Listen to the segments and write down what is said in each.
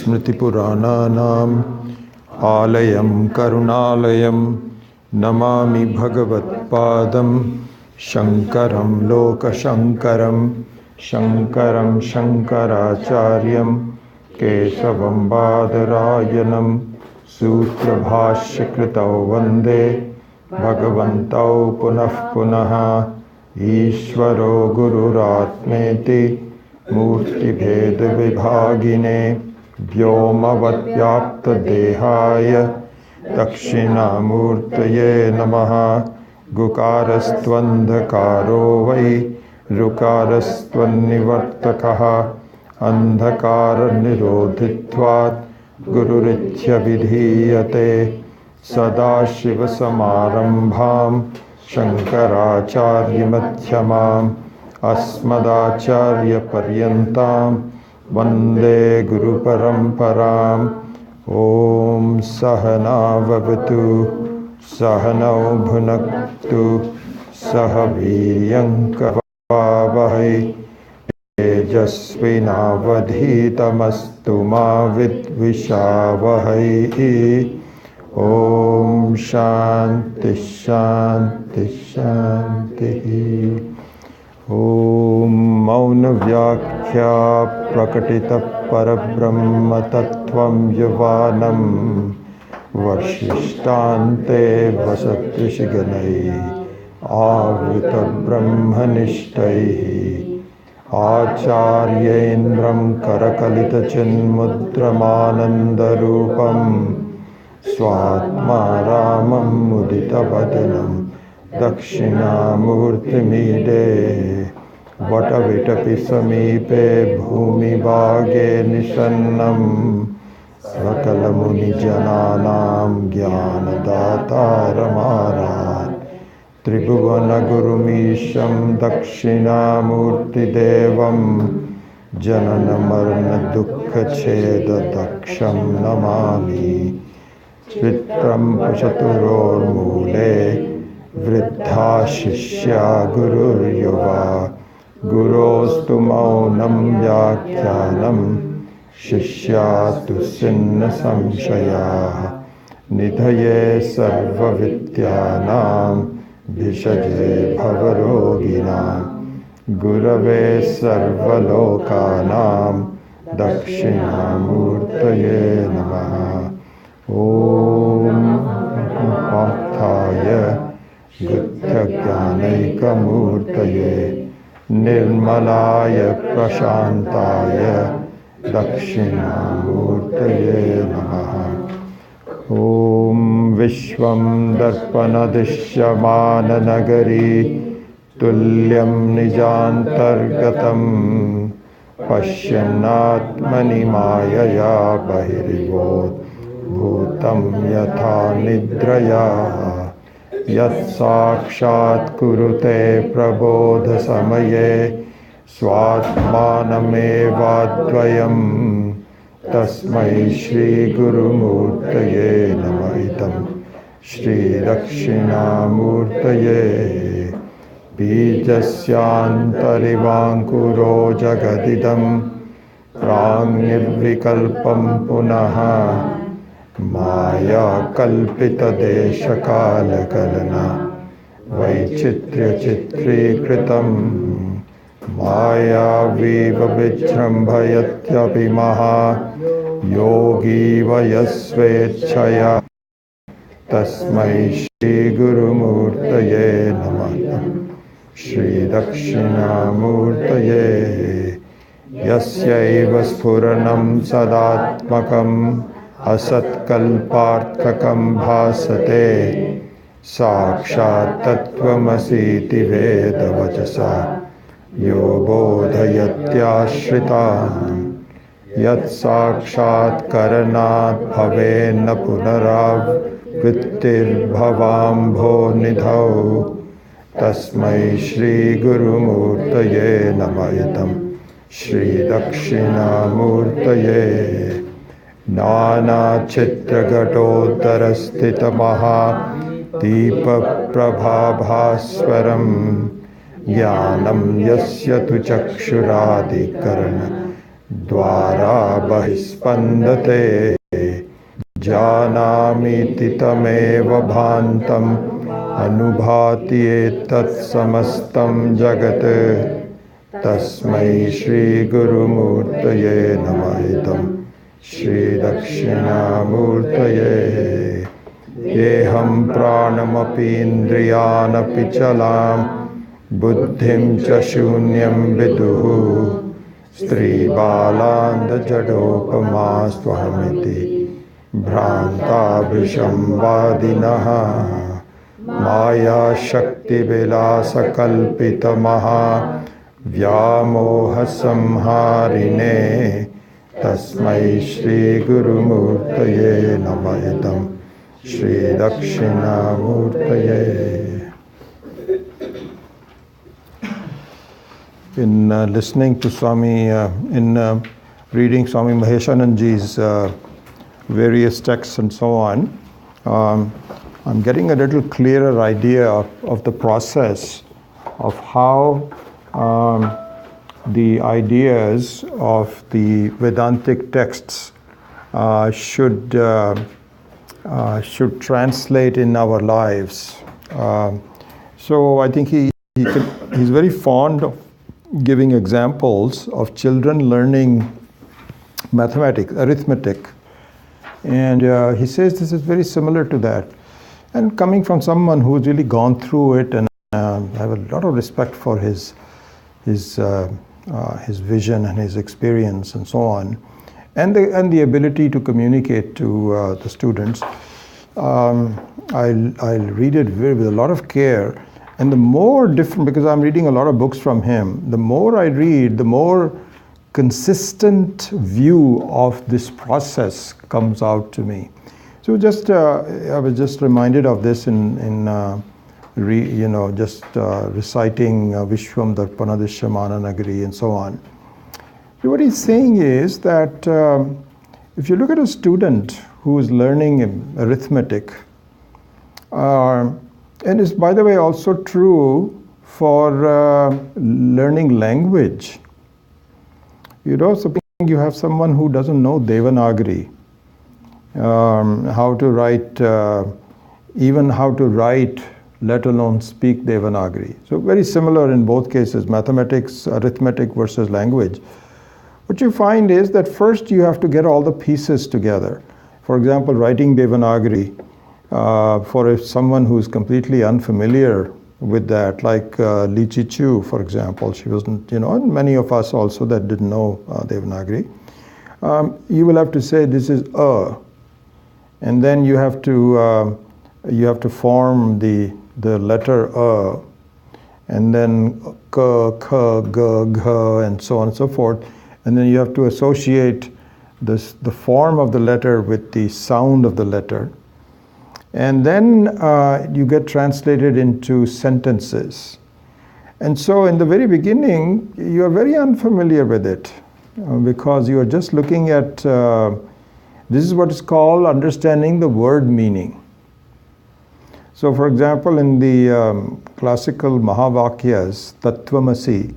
स्मृतिपुराणानाम् आलयं करुणालयं नमामि भगवत्पादं शङ्करं लोकशङ्करं शङ्करं शङ्कराचार्यं केशवं बादरायणं सूत्रभाष्यकृतौ वन्दे भगवन्तौ पुनः पुनः ईश्वरो गुरुरात्मेति मूर्तिभेदविभागिने व्योमवद्व्याप्तदेहाय दक्षिणामूर्तये नमः। गुकारस्त्वन्धकारो वै ऋकारस्त्वन्निवर्तकः अन्धकारनिरोधित्वात् गुरुरित्यभिधीयते। सदाशिवसमारम्भां शङ्कराचार्यमध्यमाम् अस्मदाचार्यपर्यन्तां वन्दे गुरुपरम्पराम्। ॐ सहनाववतु सहनौ भुनक्तु सह वीर्यङ्करवावहै तेजस्विनावधीतमस्तु मा विद्विषावहै। ॐ शान्ति शान्ति शान्तिः। ॐ मौनव्याख्या प्रकटितपरब्रह्मतत्त्वं युवानं वर्षिष्ठान्ते वसत्ऋषिगणैः आवृतब्रह्मनिष्ठैः आचार्येन्द्रं करकलितचिन्मुद्रमानन्दरूपं स्वात्मा रामं मुदितवदनं दक्षिणामूर्तिमीडे। वटविटपि समीपे भूमिभागे निषन्नं सकलमुनिजनानां ज्ञानदातारमारात्। त्रिभुवनगुरुमीशं दक्षिणामूर्तिदेवं जननमरणदुःखच्छेददक्षं नमामि। चित्रं चतुरोर्मूले वृद्धा शिष्या गुरुर्युवा गुरोस्तु मौनं व्याख्यानं शिष्यास्तु छिन्नसंशयाः। निधये सर्वविद्यानां भिषजे भवरोगिणां गुरवे सर्वलोकानां दक्षिणामूर्तये नमः। ॐ पार्थाय बुद्धज्ञानैकमूर्तये निर्मलाय प्रशान्ताय दक्षिणामूर्तये नमः। ॐ विश्वं दर्पणदृश्यमाननगरी तुल्यं निजान्तर्गतं पश्यन्नात्मनि मायया बहिर्भूतं यथा निद्रया। यत्साक्षात् कुरुते प्रबोधसमये स्वात्मानमेवाद्वयं तस्मै श्रीगुरुमूर्तये नमः। इदं श्रीदक्षिणामूर्तये बीजस्यान्तरिवाङ्कुरो जगदिदं प्राङ्निर्विकल्पं पुनः माया कल्पितदेशकालकलना वैचित्र्यचित्रीकृतं। मायावीव विजृम्भयत्यपि महायोगी वयस्वेच्छया तस्मै श्रीगुरुमूर्तये नमः। श्रीदक्षिणामूर्तये यस्यैव स्फुरणं सदात्मकम् असत्कल्पार्थकं भासते साक्षात् तत्त्वमसीति वेदवचसा यो बोधयत्याश्रितान्। यत्साक्षात्करणात् भवेन्न पुनरावृत्तिर्भवाम्भोनिधौ तस्मै श्रीगुरुमूर्तये नमः। इदं श्रीदक्षिणामूर्तये नानाचित्रघटोत्तरस्थितमहादीपप्रभाभास्वरं ज्ञानं यस्य तु चक्षुरादिकरण द्वारा बहिस्पन्दते जानामीति तमेव भान्तम् अनुभाति एतत् समस्तं जगत् तस्मै श्रीगुरुमूर्तये नमः इदं श्रीदक्षिणामूर्तये येऽहं प्राणमपि इन्द्रियानपि चलां बुद्धिं च शून्यं विदुः स्त्रीबालान्धजडोपमास्त्वहमिति भ्रान्ताभृशं वादिनः मायाशक्तिविलासकल्पितमहा व्यामोहसंहारिणे तस्मै श्रीगुरुमूर्तये नमः इदं श्रीदक्षिणामूर्तये. In listening to Swami, reading Swami Maheshananji's various texts and so on, I'm getting a little clearer idea of the process of how the ideas of the Vedantic texts should translate in our lives. So I think he's very fond of giving examples of children learning mathematics, arithmetic. And he says this is very similar to that. And coming from someone who's really gone through it, and I have a lot of respect for his vision and his experience and so on, and the ability to communicate to the students. I'll read it with a lot of care. And the more different, because I'm reading a lot of books from him, the more I read, the more consistent view of this process comes out to me. So just I was just reminded of this in reciting Vishwam Darpana Drishyamana Nagari and so on. So what he's saying is that if you look at a student who is learning arithmetic, and it's, by the way, also true for learning language. You know, suppose you have someone who doesn't know Devanagari, how to write, even how to write, let alone speak Devanagari. So very similar in both cases, mathematics, arithmetic versus language. What you find is that first you have to get all the pieces together. For example, writing Devanagari. For someone who's completely unfamiliar with that, like Li Chi-Chu, for example, she wasn't, and many of us also that didn't know Devanagari. You will have to say this is a, and then you have to form the letter a, and then k, k, g, g, and so on and so forth, and then you have to associate the form of the letter with the sound of the letter. And then you get translated into sentences. And so in the very beginning, you are very unfamiliar with it because you are just looking at, this is what is called understanding the word meaning. So for example, in the classical Mahavakyas, Tattvamasi.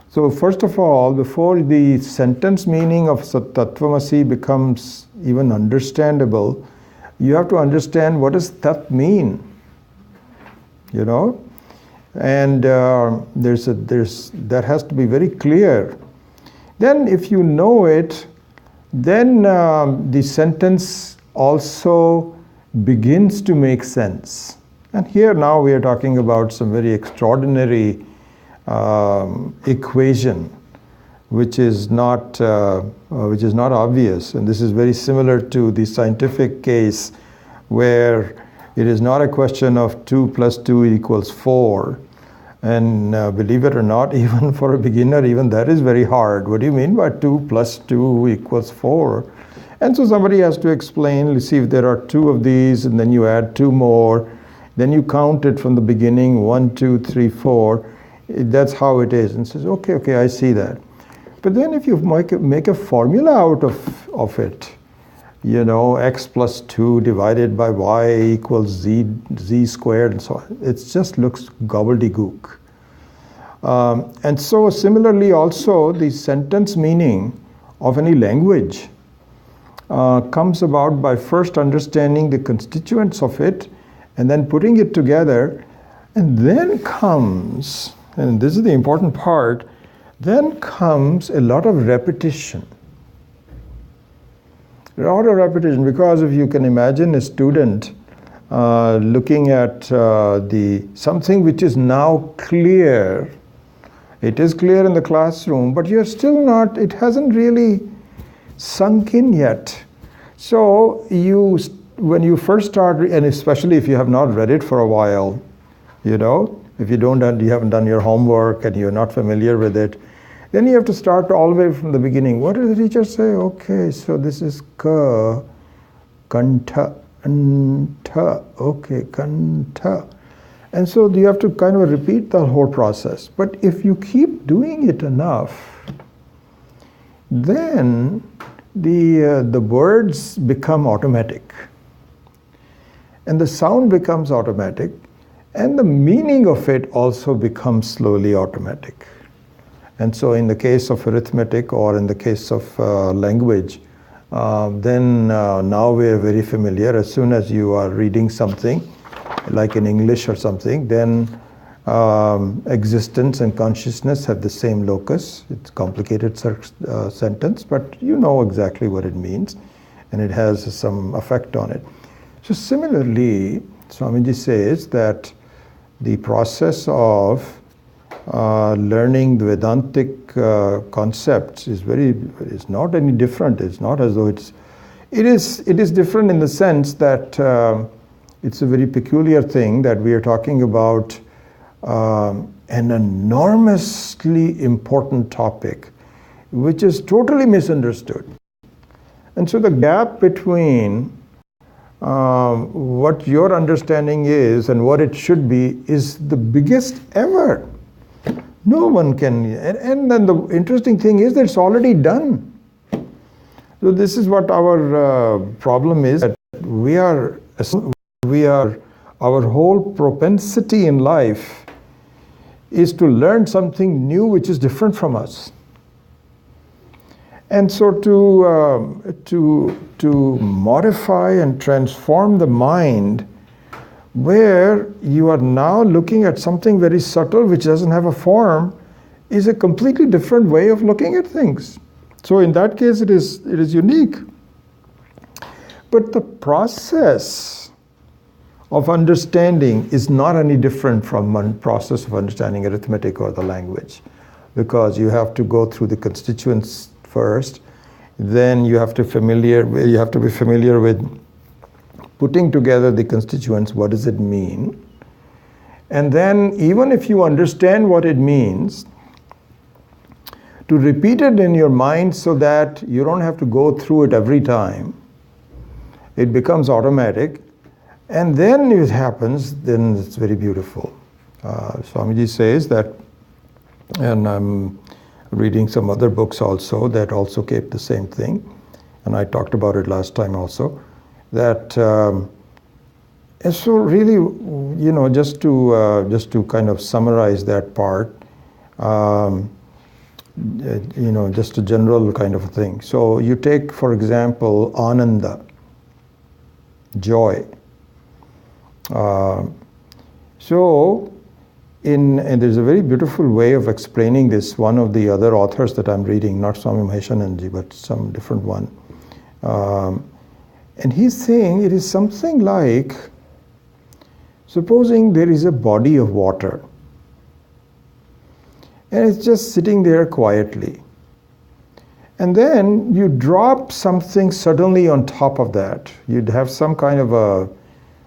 So first of all, before the sentence meaning of Tattvamasi becomes even understandable, you have to understand what does Tat mean, and that has to be very clear. Then if you know it, then the sentence also begins to make sense. And here now we are talking about some very extraordinary equation, which is not obvious. And this is very similar to the scientific case where it is not a question of 2 plus 2 equals 4. And believe it or not, even for a beginner, even that is very hard. What do you mean by 2 plus 2 equals 4? And so somebody has to explain, let's see if there are 2 of these, and then you add 2 more. Then you count it from the beginning, 1, 2, 3, 4. That's how it is. And says, okay, I see that. But then if you make a formula out of it, x plus 2 divided by y equals z squared and so on, it just looks gobbledygook. And so similarly also the sentence meaning of any language comes about by first understanding the constituents of it and then putting it together, and then comes, and this is the important part, then comes a lot of repetition. A lot of repetition, because if you can imagine a student looking at something which is now clear. It is clear in the classroom, but you're still not, it hasn't really sunk in yet. So when you first start, and especially if you have not read it for a while, you know, if you haven't done your homework and you're not familiar with it, then you have to start all the way from the beginning. What did the teacher say? Okay, so this is ka, kanta, anta, okay, kanta. And so you have to kind of repeat the whole process. But if you keep doing it enough, then the words become automatic. And the sound becomes automatic. And the meaning of it also becomes slowly automatic. And so in the case of arithmetic or in the case of language, then now we are very familiar. As soon as you are reading something, like in English or something, then existence and consciousness have the same locus. It's a complicated sentence, but you know exactly what it means, and it has some effect on it. So similarly, Swamiji says that the process of learning the Vedantic concepts is not any different. It's not as though it is different in the sense that it's a very peculiar thing that we are talking about an enormously important topic which is totally misunderstood. And so the gap between what your understanding is and what it should be is the biggest ever. No one can, and then the interesting thing is that it's already done. So this is what our problem is, that our whole propensity in life is to learn something new which is different from us. And so to modify and transform the mind, where you are now looking at something very subtle which doesn't have a form, is a completely different way of looking at things. So in that case it is unique. But the process of understanding is not any different from one process of understanding arithmetic or the language, because you have to go through the constituents first, then you have to be familiar with putting together the constituents. What does it mean? And then even if you understand what it means, to repeat it in your mind so that you don't have to go through it every time. It becomes automatic, and then it happens, then it's very beautiful. Swamiji says that, and I'm reading some other books also that also keep the same thing, and I talked about it last time also, that and so really, you know, just to kind of summarize that part, you know, just a general kind of a thing. So you take, for example, Ananda, joy. And there's a very beautiful way of explaining this. One of the other authors that I'm reading, not Swami Maheshananji, but some different one. And he's saying it is something like, supposing there is a body of water, and it's just sitting there quietly. And then you drop something suddenly on top of that. You'd have some kind of a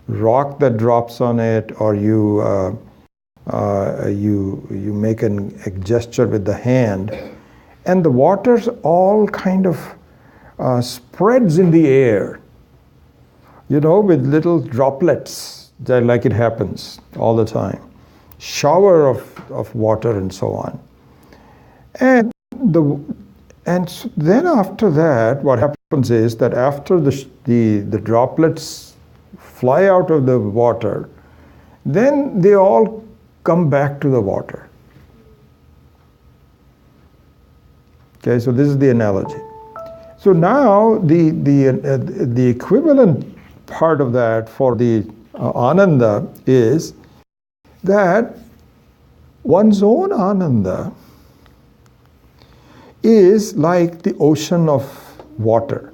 rock that drops on it, or you make a gesture with the hand, and the water's all kind of spreads in the air, you know, with little droplets, that like it happens all the time. Shower of water and so on. And then after that, what happens is that after the droplets fly out of the water, then they all come back to the water. Okay, so this is the analogy. So now the equivalent part of that for the ananda is that one's own ananda is like the ocean of water.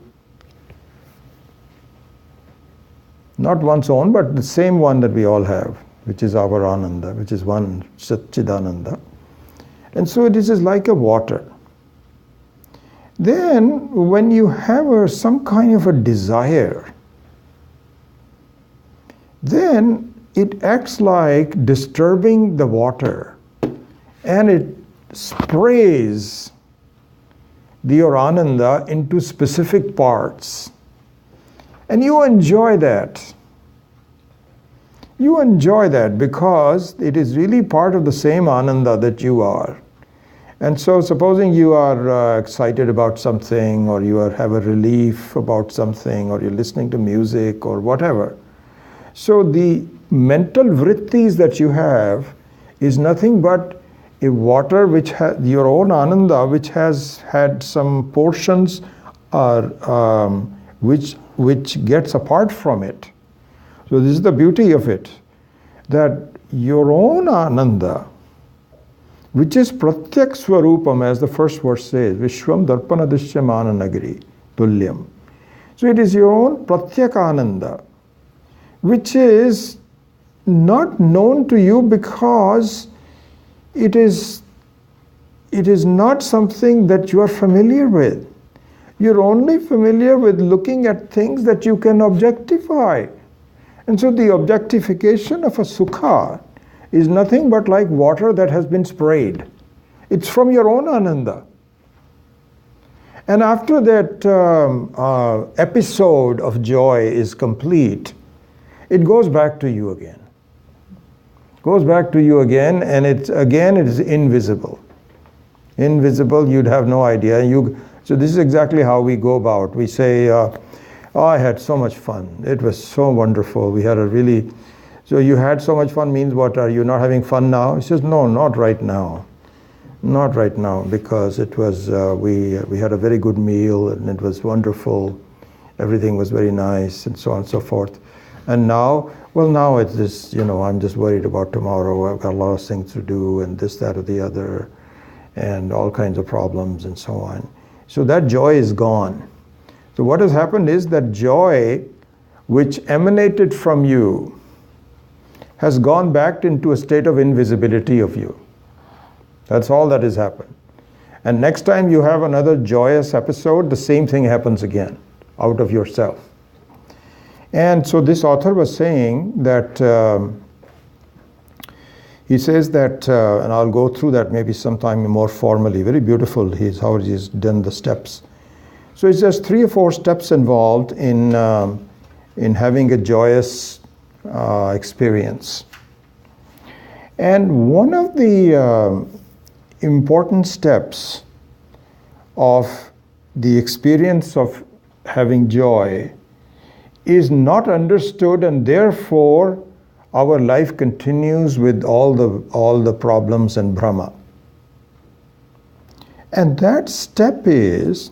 Not one's own, but the same one that we all have, which is our ananda, which is one Satchidananda. And so this is like a water. Then when you have some kind of a desire, then it acts like disturbing the water, and it sprays your ananda into specific parts. And you enjoy that. You enjoy that because it is really part of the same ananda that you are. And so supposing you are excited about something, or you have a relief about something, or you're listening to music or whatever. So the mental vrittis that you have is nothing but a water which has your own ananda, which has had some portions which gets apart from it. So this is the beauty of it, that your own ananda, which is pratyak swarupam, as the first verse says, Vishwam darpana dishyamana nagari tulyam. So it is your own pratyak ananda, which is not known to you because it is not something that you are familiar with. You're only familiar with looking at things that you can objectify. And so the objectification of a sukha is nothing but like water that has been sprayed. It's from your own ananda. And after that episode of joy is complete, it goes back to you again. Goes back to you again, and it is invisible. Invisible, you'd have no idea. So this is exactly how we go about. We say, I had so much fun. It was so wonderful. We had so you had so much fun means what? Are you not having fun now? He says, no, not right now. Not right now, because it was, we had a very good meal and it was wonderful. Everything was very nice and so on and so forth. And now, now it's just, I'm just worried about tomorrow. I've got a lot of things to do and this, that, or the other, and all kinds of problems and so on. So that joy is gone. So what has happened is that joy which emanated from you has gone back into a state of invisibility of you. That's all that has happened. And next time you have another joyous episode, the same thing happens again, out of yourself. And so this author was saying that, he says that, and I'll go through that maybe sometime more formally, very beautiful, how he's done the steps. So he says 3 or 4 steps involved in having a joyous experience. And one of the important steps of the experience of having joy is not understood, and therefore our life continues with all the problems and Brahma. And that step is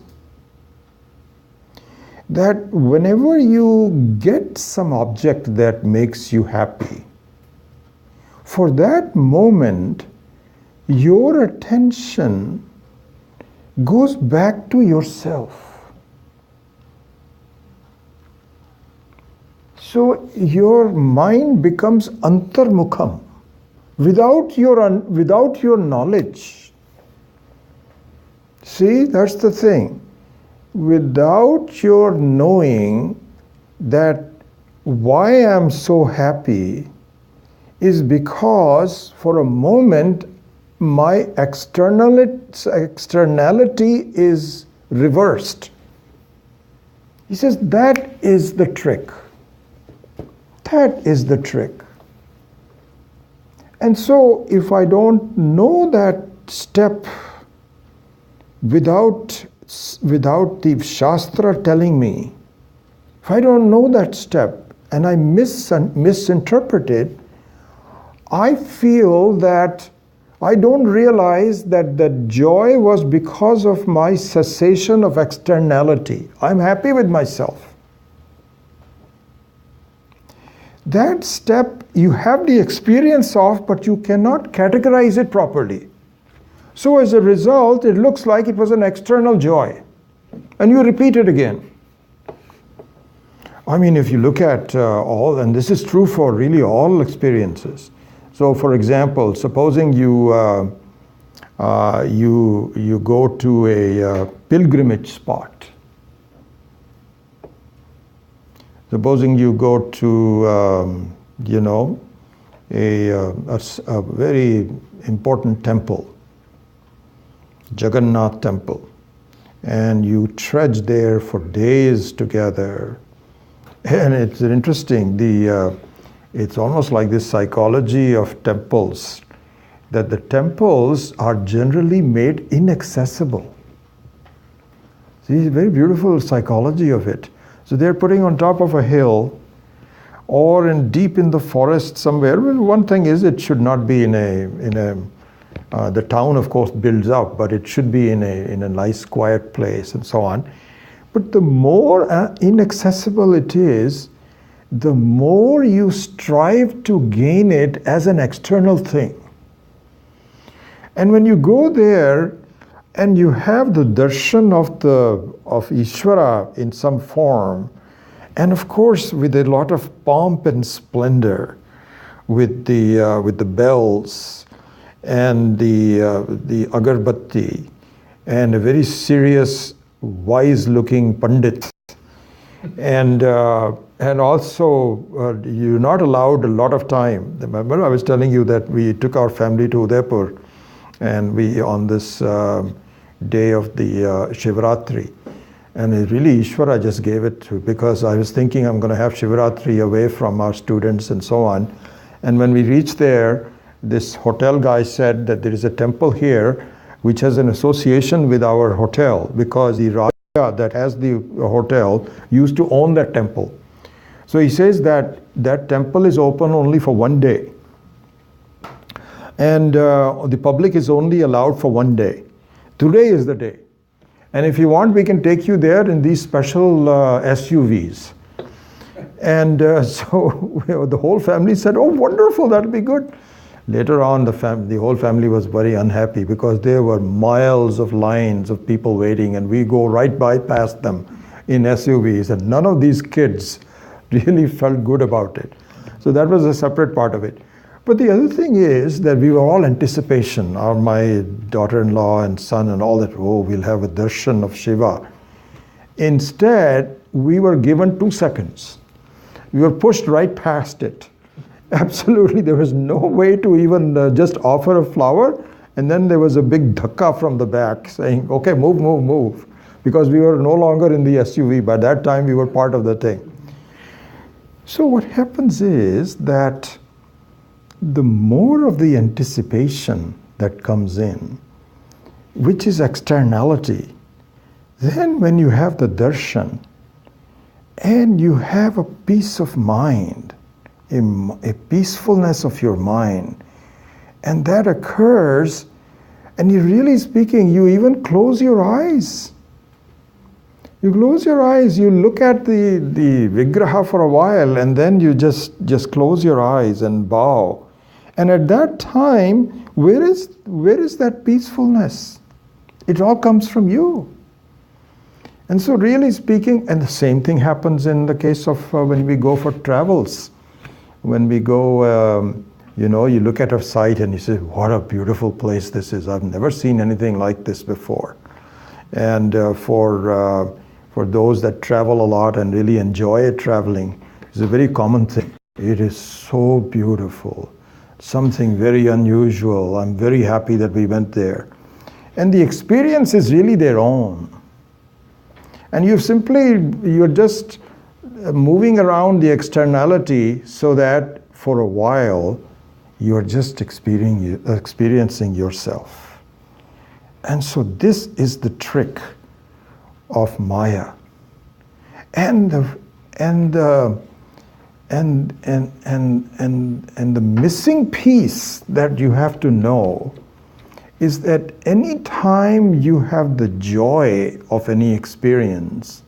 that whenever you get some object that makes you happy, for that moment, your attention goes back to yourself. So your mind becomes antarmukham without your knowledge. See, that's the thing. Without your knowing that why I'm so happy is because for a moment my externality is reversed. He says that is the trick. That is the trick. And so if I don't know that step without the Shastra telling me, if I don't know that step and I misinterpret it, I feel that, I don't realize that the joy was because of my cessation of externality. I'm happy with myself. That step you have the experience of, but you cannot categorize it properly. So as a result, it looks like it was an external joy. And you repeat it again. I mean, if you look at all, and this is true for really all experiences. So for example, supposing you go to a pilgrimage spot. Supposing you go to, a very important temple, Jagannath temple, and you trudge there for days together. And it's interesting, it's almost like this psychology of temples, that the temples are generally made inaccessible. See, very beautiful psychology of it. So they're putting on top of a hill or deep in the forest somewhere. Well, one thing is it should not be the town of course builds up, but it should be in a nice quiet place and so on. But the more inaccessible it is, the more you strive to gain it as an external thing. And when you go there and you have the darshan of Ishvara in some form, and of course with a lot of pomp and splendor, with the bells and the agarbatti, and a very serious, wise-looking pandit, and also you're not allowed a lot of time. Remember, I was telling you that we took our family to Udaipur, and we on this day of the Shivratri, and really Ishvara just gave it to, because I was thinking I'm going to have Shivratri away from our students and so on. And when we reached there, this hotel guy said that there is a temple here which has an association with our hotel, because the Raja that has the hotel used to own that temple. So he says that that temple is open only for one day. And the public is only allowed for one day. Today is the day. And if you want, we can take you there in these special SUVs. And so the whole family said, oh, wonderful, that'll be good. Later on, the whole family was very unhappy because there were miles of lines of people waiting, and we go right past them in SUVs, and none of these kids really felt good about it. So that was a separate part of it. But the other thing is that we were all anticipation. My daughter-in-law and son and all that, oh, we'll have a darshan of Shiva. Instead, we were given 2 seconds. We were pushed right past it. Absolutely, there was no way to even just offer a flower, and then there was a big dhakka from the back saying, okay, move, move, move, because we were no longer in the SUV. By that time, we were part of the thing. So what happens is that the more of the anticipation that comes in, which is externality, then when you have the darshan, and you have a peace of mind, a peacefulness of your mind, and that occurs, and you really speaking, you even close your eyes. You close your eyes, you look at the vigraha for a while, and then you just close your eyes and bow. And at that time, where is that peacefulness? It all comes from you. And so really speaking, and the same thing happens in the case of when we go for travels. When we go, you look at a site and you say, what a beautiful place this is. I've never seen anything like this before. And for those that travel a lot and really enjoy traveling, it's a very common thing. It is so beautiful, something very unusual. I'm very happy that we went there. And the experience is really their own. And you're just moving around the externality so that for a while you're just experiencing yourself. And so this is the trick of Maya. And the missing piece that you have to know is that any time you have the joy of any experience,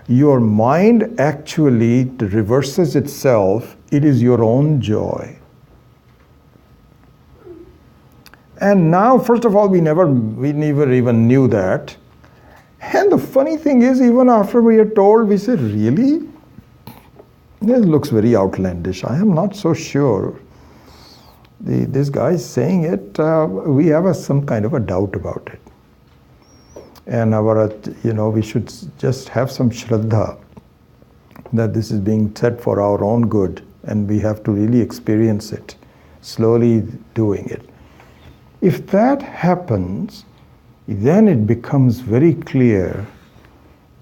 your mind actually reverses itself. It is your own joy. And now, first of all, we never even knew that. And the funny thing is, even after we are told, we say, really? This looks very outlandish. I am not so sure. This guy is saying it, we have some kind of a doubt about it. And we should just have some shraddha that this is being said for our own good, and we have to really experience it, slowly doing it. If that happens, then it becomes very clear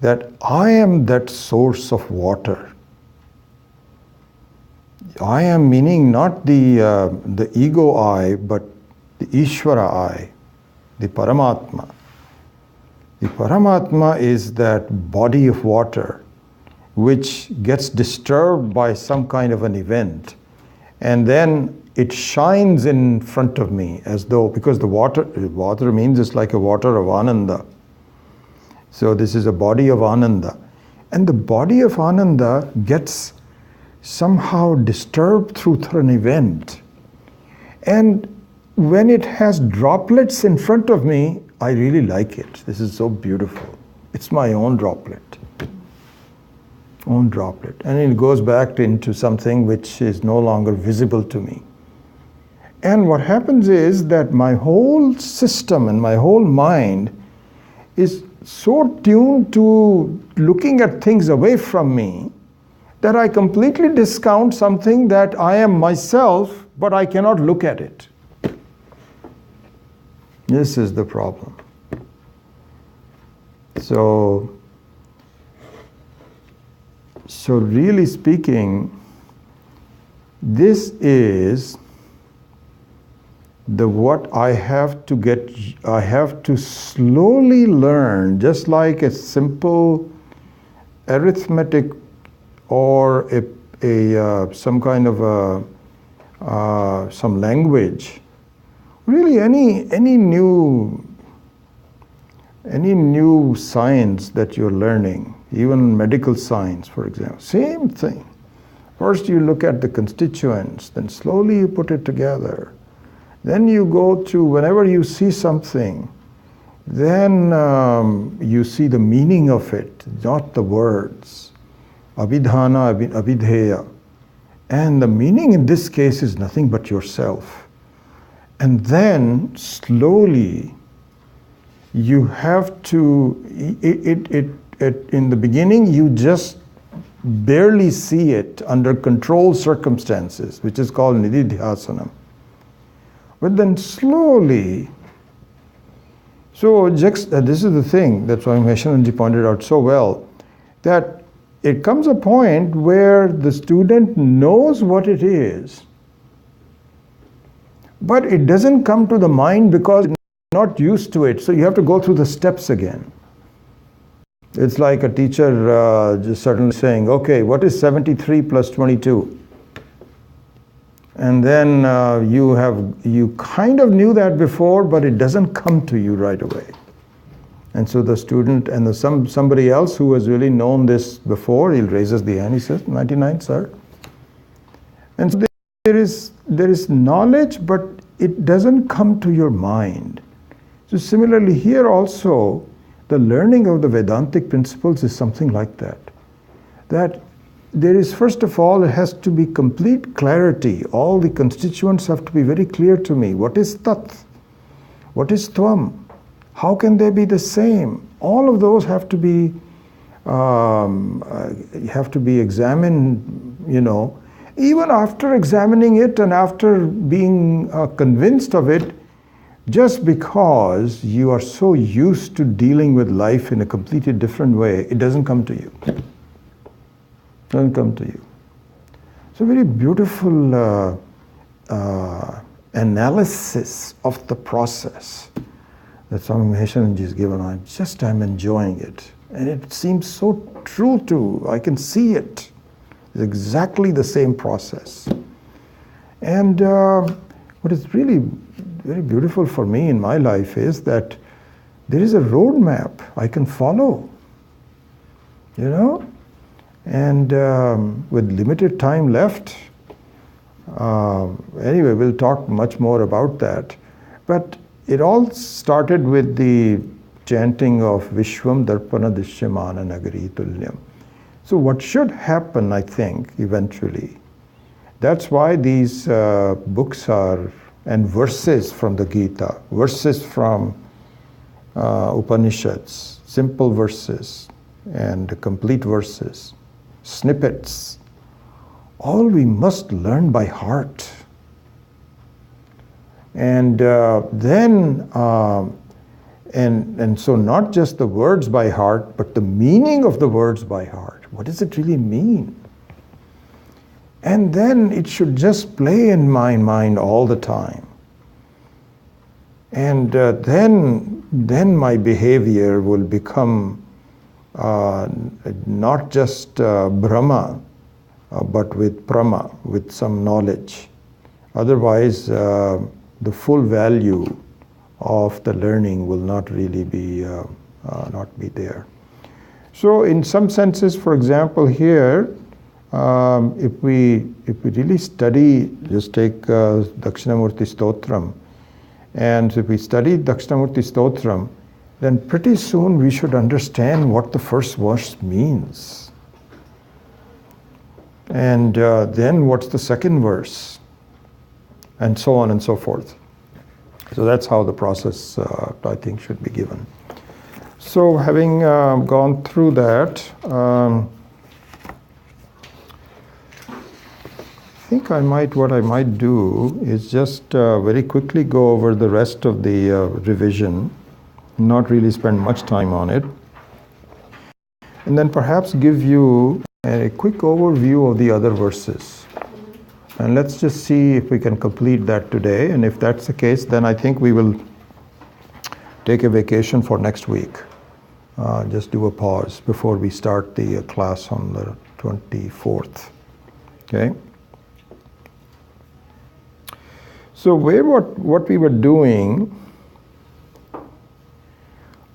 that I am that source of water. I am meaning not the ego I, but the Ishvara I, the Paramatma. The Paramatma is that body of water which gets disturbed by some kind of an event, and then it shines in front of me as though, because the water means it's like a water of Ananda. So this is a body of Ananda. And the body of Ananda gets somehow disturbed through an event. And when it has droplets in front of me, I really like it. This is so beautiful. It's my own droplet. Own droplet. And it goes back into something which is no longer visible to me. And what happens is that my whole system and my whole mind is so tuned to looking at things away from me that I completely discount something that I am myself, but I cannot look at it. This is the problem. So really speaking, this is what I have to slowly learn, just like a simple arithmetic or some kind of some language. Really, any new science that you're learning, even medical science, for example, same thing. First you look at the constituents, then slowly you put it together. Then you go to, whenever you see something, then you see the meaning of it, not the words. Abhidhana, abhidheya. And the meaning in this case is nothing but yourself. And then slowly you have to, in the beginning you just barely see it under controlled circumstances, which is called nididhyasanam. But then slowly, this is the thing that Swami Maheshananji pointed out so well, that it comes a point where the student knows what it is, but it doesn't come to the mind because it's not used to it, so you have to go through the steps again. It's like a teacher just suddenly saying, okay, what is 73 plus 22? And then you kind of knew that before, but it doesn't come to you right away. And so the student and somebody else who has really known this before, he raises the hand, he says, 99, sir. And so there is knowledge, but it doesn't come to your mind. So similarly here also, the learning of the Vedantic principles is something like that. That there is, first of all, it has to be complete clarity. All the constituents have to be very clear to me. What is Tat? What is Tvam? How can they be the same? All of those have to be examined, Even after examining it and after being convinced of it, just because you are so used to dealing with life in a completely different way, it doesn't come to you. Doesn't come to you. It's a very beautiful analysis of the process that Swami Maheshananji has given. I'm enjoying it. And it seems so true too. I can see it. It's exactly the same process. And what is really very beautiful for me in my life is that there is a roadmap I can follow, you know, and with limited time left. Anyway, we'll talk much more about that. But it all started with the chanting of Vishwam Darpana Dishyamana Nagari Tulyam. So what should happen, I think, eventually, that's why these books are, and verses from the Gita, verses from Upanishads, simple verses and complete verses, snippets, all we must learn by heart. And then, so not just the words by heart, but the meaning of the words by heart. What does it really mean? And then it should just play in my mind all the time. And then my behavior will become not just Brahma, but with Prama, with some knowledge. Otherwise, the full value of the learning will not really be there. So in some senses, for example, here, if we really study, just take Dakshinamurthi Stotram, and if we study Dakshinamurthi Stotram, then pretty soon we should understand what the first verse means. And then what's the second verse? And so on and so forth. So that's how the process, I think, should be given. So having gone through that, I think what I might do is just very quickly go over the rest of the revision, not really spend much time on it, and then perhaps give you a quick overview of the other verses. And let's just see if we can complete that today. And if that's the case, then I think we will take a vacation for next week. Just do a pause before we start the class on the 24th. Okay? So what we were doing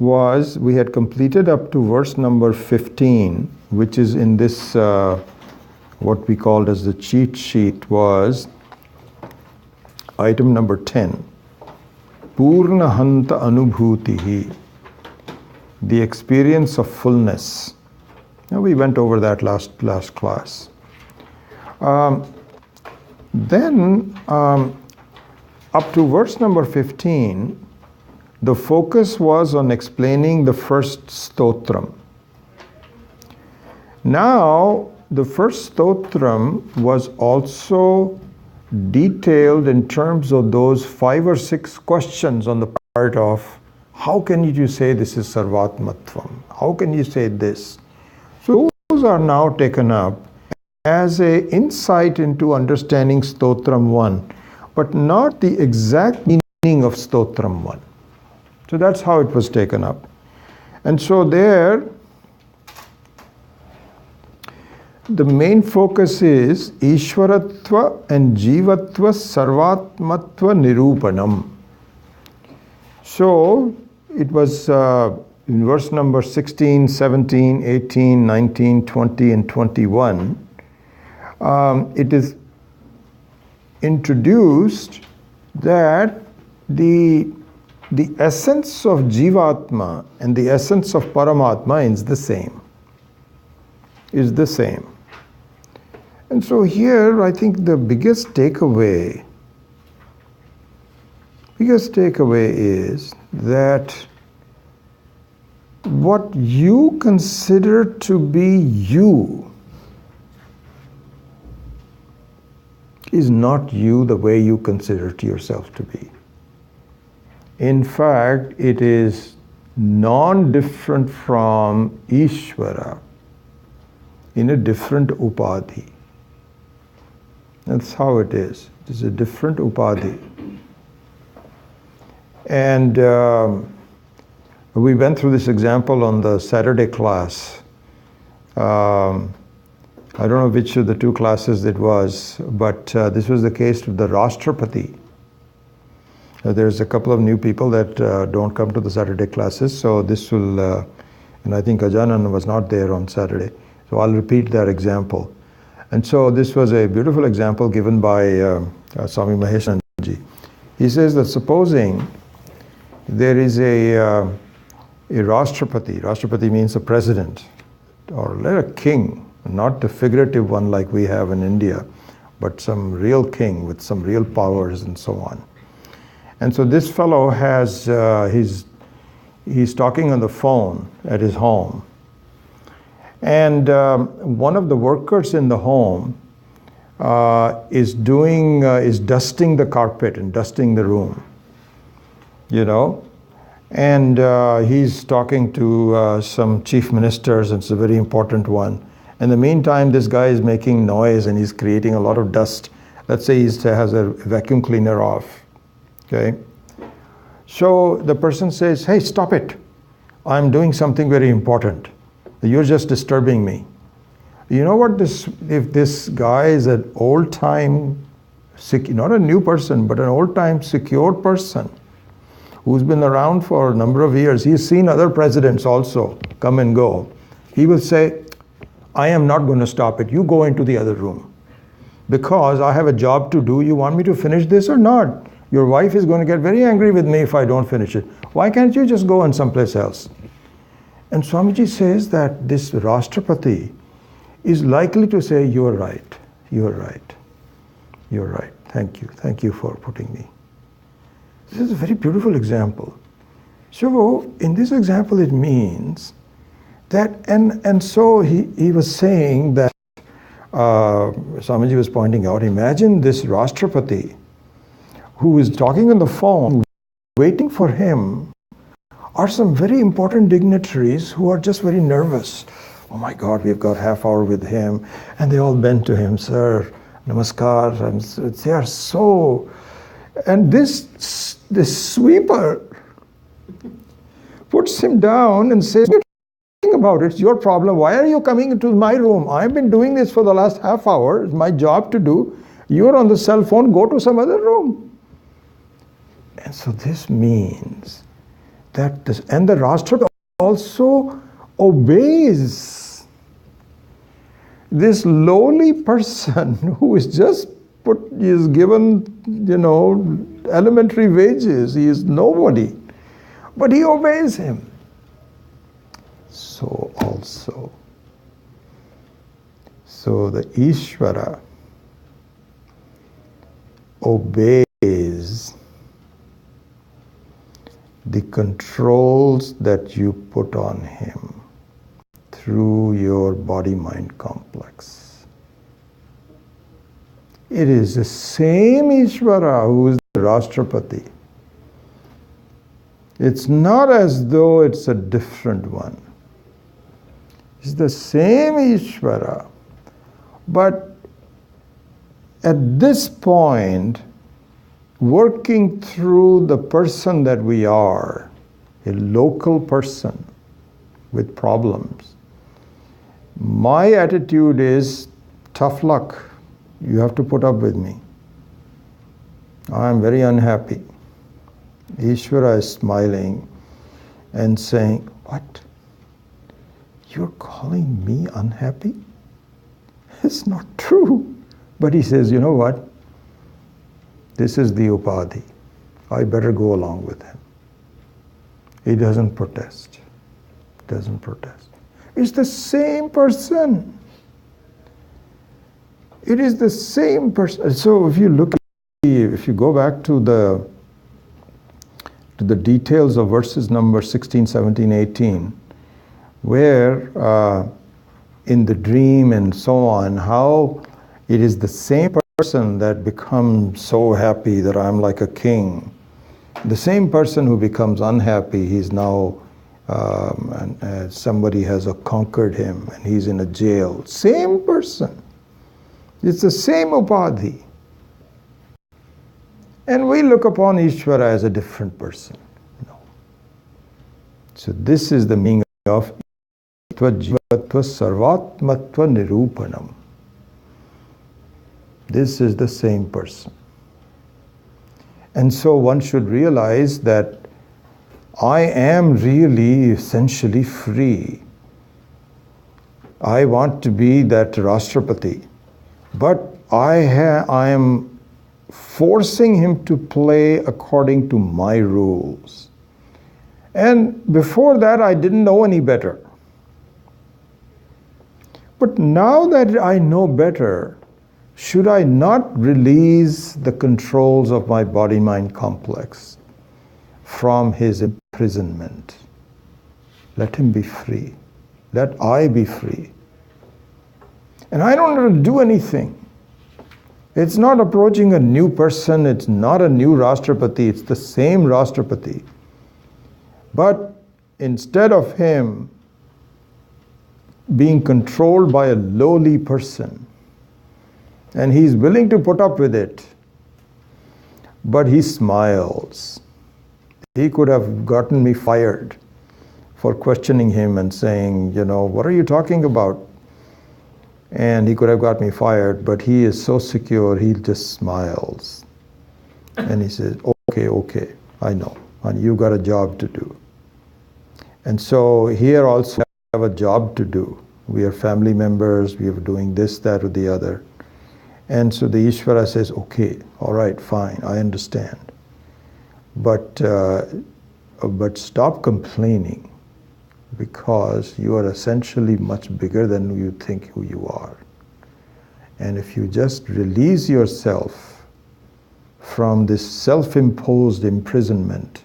was we had completed up to verse number 15, which is in this what we called as the cheat sheet, was item number 10. Purna Hanta Anubhutihi, the experience of fullness. Now we went over that last class. Then up to verse number 15, the focus was on explaining the first stotram. Now, the first stotram was also detailed in terms of those 5 or 6 questions on the part of how can you say this is sarvatmatvam? How can you say this? So those are now taken up as an insight into understanding stotram 1, but not the exact meaning of stotram 1. So that's how it was taken up. And so there, the main focus is Ishwaratva and Jivatva Sarvatmatva Nirupanam. So it was in verse number 16, 17, 18, 19, 20, and 21. It is introduced that the essence of Jivatma and the essence of Paramatma is the same. And so here, I think the biggest takeaway is that what you consider to be you is not you the way you consider it yourself to be. In fact, it is non-different from Ishvara in a different upadhi. That's how it is. It is a different upadhi. And we went through this example on the Saturday class. I don't know which of the 2 classes it was, but this was the case of the Rashtrapati. There's a couple of new people that don't come to the Saturday classes, so this will, and I think Ajanan was not there on Saturday, so I'll repeat that example. And so this was a beautiful example given by Swami Maheshanji. He says that supposing there is a Rashtrapati, Rashtrapati means a president, or a king, not the figurative one like we have in India, but some real king with some real powers and so on. And so this fellow has, he's talking on the phone at his home. And one of the workers in the home is dusting the carpet and dusting the room, you know. And he's talking to some chief ministers, and it's a very important one. In the meantime, this guy is making noise and he's creating a lot of dust. Let's say he has a vacuum cleaner off. Okay. So the person says, hey, stop it. I'm doing something very important. You're just disturbing me. You know what, if this guy is an old-time, not a new person, but an old-time secure person who's been around for a number of years, he's seen other presidents also come and go. He will say, I am not going to stop it. You go into the other room. Because I have a job to do. You want me to finish this or not? Your wife is going to get very angry with me if I don't finish it. Why can't you just go in someplace else? And Swamiji says that this Rashtrapati is likely to say, you're right, you're right, you're right. Thank you for putting me. This is a very beautiful example. So in this example it means that, and so he was saying that, Swamiji was pointing out, imagine this Rashtrapati who is talking on the phone, waiting for him are some very important dignitaries who are just very nervous. Oh my God, we've got half hour with him. And they all bend to him, sir, namaskar. And they are so, and this sweeper puts him down and says, think about it, it's your problem. Why are you coming into my room? I've been doing this for the last half hour. It's my job to do. You're on the cell phone, go to some other room. And so this means that the Rashtrapati also obeys this lowly person who is just is given, elementary wages. He is nobody, but he obeys him. So also, the Ishvara obeys the controls that you put on him through your body-mind complex. It is the same Ishvara who is the Rashtrapati. It's not as though it's a different one. It's the same Ishvara. But at this point, working through the person that we are, a local person with problems, my attitude is tough luck. You have to put up with me. I'm very unhappy. Ishvara is smiling and saying, what? You're calling me unhappy? It's not true. But he says, you know what? This is the upadhi. I better go along with him. He doesn't protest. Doesn't protest. It's the same person. It is the same person. So if you go back to the details of verses number 16, 17, 18, where in the dream and so on, how it is the same person that becomes so happy that I'm like a king. The same person who becomes unhappy, he's now, somebody has conquered him and he's in a jail. Same person. It's the same upadhi. And we look upon Ishvara as a different person. No. So this is the meaning of Jivatva Sarvatmatva Nirupanam. This is the same person. And so one should realize that I am really essentially free. I want to be that Rashtrapati, but I am forcing him to play according to my rules. And before that, I didn't know any better. But now that I know better, should I not release the controls of my body-mind complex from his imprisonment? Let him be free. Let I be free. And I don't have to do anything. It's not approaching a new person. It's not a new Rashtrapati. It's the same Rashtrapati. But instead of him being controlled by a lowly person, and he's willing to put up with it, but he smiles. He could have gotten me fired for questioning him and saying, what are you talking about? And he could have got me fired, but he is so secure, he just smiles. And he says, okay, I know, and you got a job to do. And so here also we have a job to do. We are family members, we are doing this, that, or the other. And so the Ishvara says, okay, all right, fine, I understand. But stop complaining, because you are essentially much bigger than you think who you are. And if you just release yourself from this self-imposed imprisonment,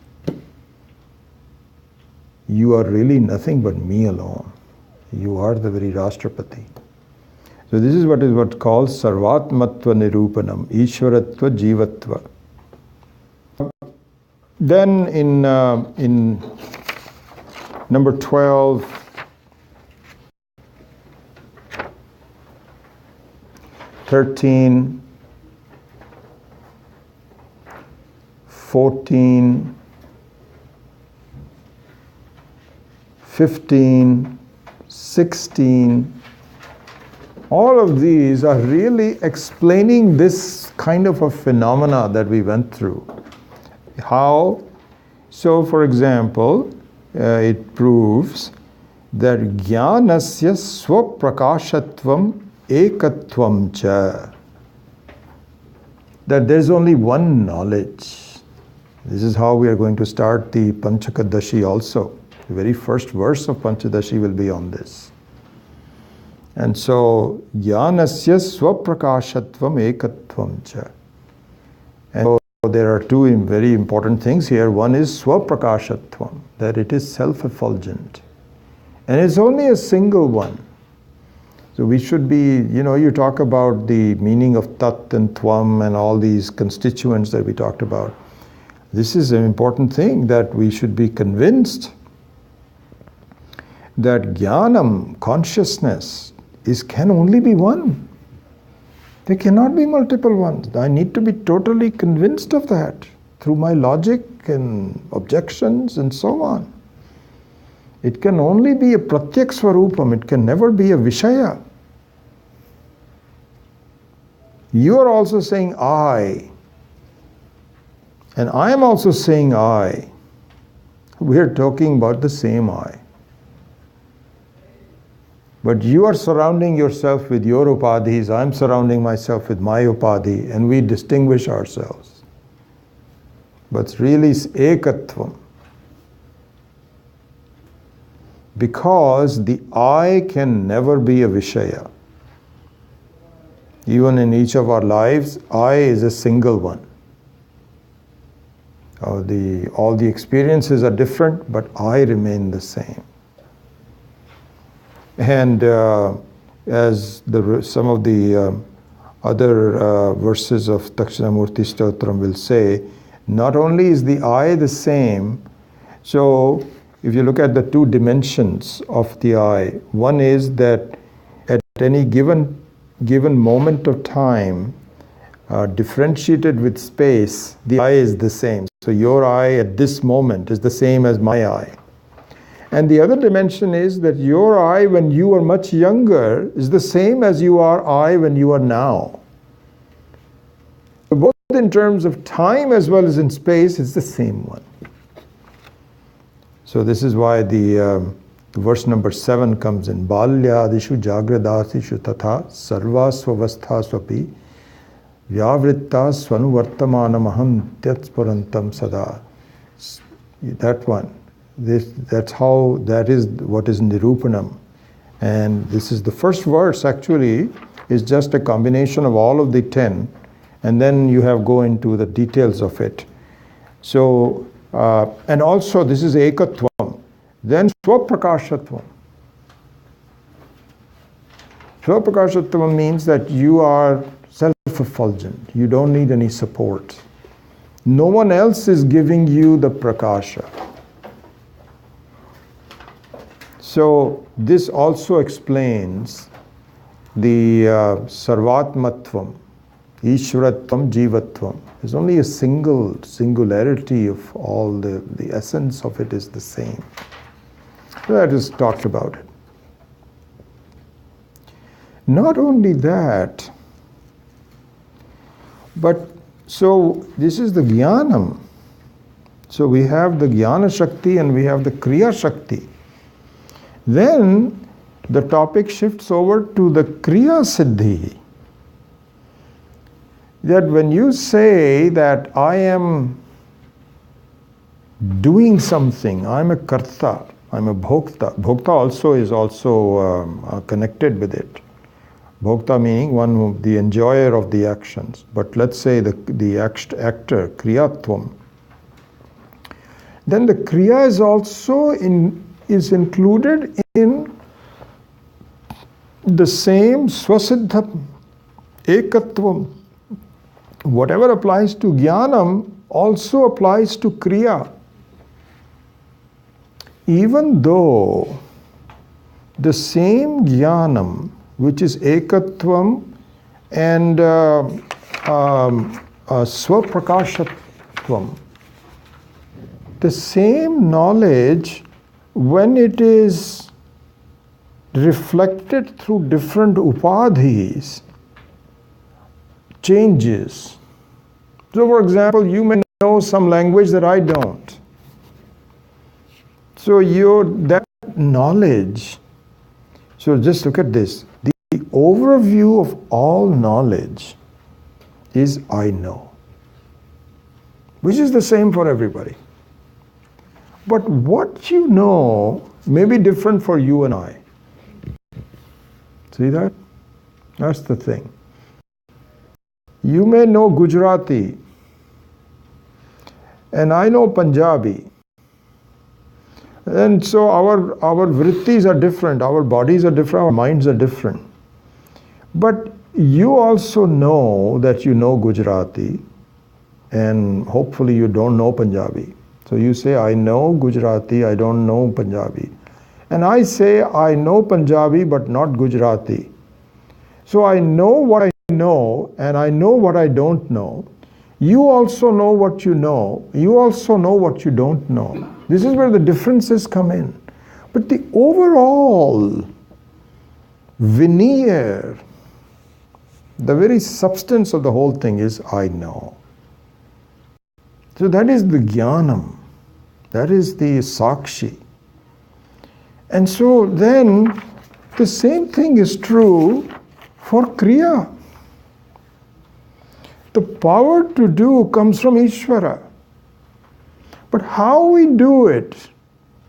you are really nothing but me alone. You are the very Rashtrapati. So this is what's called Sarvatmatva Nirupanam, Ishvaratva Jivatva. Then in number 12, 13, 14, 15, 16, all of these are really explaining this kind of a phenomena that we went through. How? So, for example, it proves that jnanasya swaprakashatvam ekatvam cha. That there's only one knowledge. This is how we are going to start the Panchakadashi also. The very first verse of Panchadashi will be on this. And so, jnanasya swaprakashatvam ekatvam cha. And so there are two very important things here. One is swaprakashatvam, that it is self-effulgent. And it's only a single one. So we should be, you talk about the meaning of tat and tvam and all these constituents that we talked about. This is an important thing, that we should be convinced that jnanam, consciousness, can only be one. There cannot be multiple ones. I need to be totally convinced of that through my logic and objections and so on. It can only be a pratyak swarupam. It can never be a vishaya. You are also saying I. And I am also saying I. We are talking about the same I. But you are surrounding yourself with your upadhis, I am surrounding myself with my upadhi, and we distinguish ourselves. But it's really ekatvam. Because the I can never be a vishaya. Even in each of our lives, I is a single one. All the experiences are different, but I remain the same. And as some of the other verses of Dakshinamurthi Stotram will say, not only is the I the same, so if you look at the two dimensions of the I, one is that at any given moment of time, differentiated with space, the I is the same. So your I at this moment is the same as my I. And the other dimension is that your I when you are much younger is the same as you are I when you are now. So both in terms of time as well as in space, it's the same one. So this is why the verse number 7 comes in. Balyadishu jagradasishu tatha sarvasvavasthasapi vyavritta svanuvartamanamaham tyatspunantam sada. That one. That's how, that is what is Nirupanam. And this is the first verse actually is just a combination of all of the 10, and then you have go into the details of it. So, and also this is Ekatvam. Then Swaprakashatvam. Swaprakashatvam means that you are self-effulgent. You don't need any support. No one else is giving you the prakasha. So this also explains the sarvatmatvam, ishvaratvam, jivatvam. There's only a singularity of all the essence of it is the same. So that is talked about it. Not only that, but so this is the jnanam. So we have the jnana shakti and we have the kriya shakti. Then the topic shifts over to the kriya siddhi. That when you say that I am doing something, I'm a karta, I'm a bhokta. Bhokta also is also connected with it. Bhokta meaning one, the enjoyer of the actions. But let's say the actor, kriyatvam. Then the kriya is also is included in the same swasiddha ekatvam. Whatever applies to jnanam also applies to kriya. Even though the same jnanam, which is ekatvam and swaprakashatvam, the same knowledge, when it is reflected through different upadhis, changes. So for example, you may know some language that I don't. So that knowledge, so just look at this. The overview of all knowledge is I know, which is the same for everybody. But what you know may be different for you and I. See that? That's the thing. You may know Gujarati, and I know Punjabi. And so our vrittis are different, our bodies are different, our minds are different. But you also know that you know Gujarati, and hopefully you don't know Punjabi. So you say, I know Gujarati, I don't know Punjabi. And I say, I know Punjabi but not Gujarati. So I know what I know and I know what I don't know. You also know what you know. You also know what you don't know. This is where the differences come in. But the overall veneer, the very substance of the whole thing is I know. So that is the jnanam. That is the sakshi. And so then the same thing is true for kriya. The power to do comes from Ishvara. But how we do it,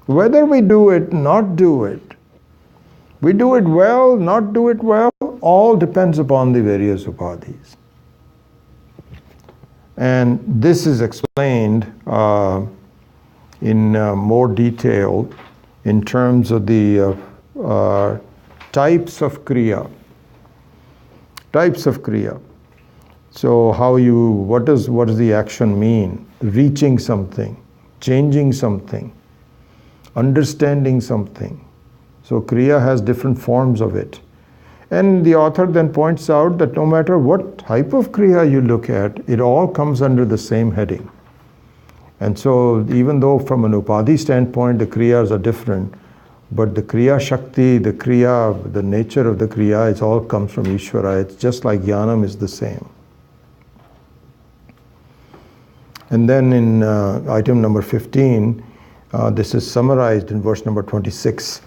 whether we do it, not do it, we do it well, not do it well, all depends upon the various upadhis. And this is explained in more detail in terms of the types of kriya. Types of kriya. So what does the action mean? Reaching something, changing something, understanding something. So kriya has different forms of it. And the author then points out that no matter what type of kriya you look at, it all comes under the same heading. And so even though from an upadhi standpoint the kriyas are different, but the kriya shakti, the kriya, the nature of the kriya, it all comes from Ishvara. It's just like jnanam is the same. And then in item number 15, this is summarized in verse number 26.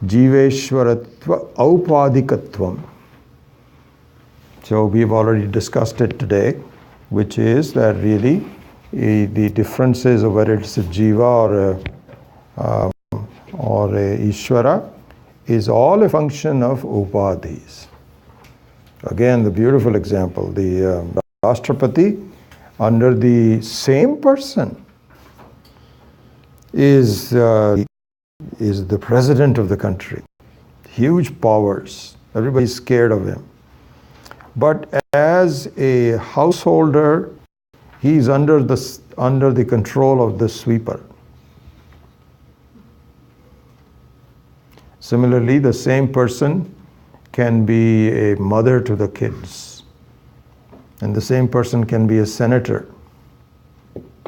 Jiveshwaratva aupadikatvam. So we've already discussed it today, which is that really the differences of whether it's a jiva or a Ishvara is all a function of upadhis. Again, the beautiful example, the Rashtrapati under the same person is the president of the country. Huge powers. Everybody's scared of him. But as a householder, he's under the control of the sweeper. Similarly, the same person can be a mother to the kids. And the same person can be a senator.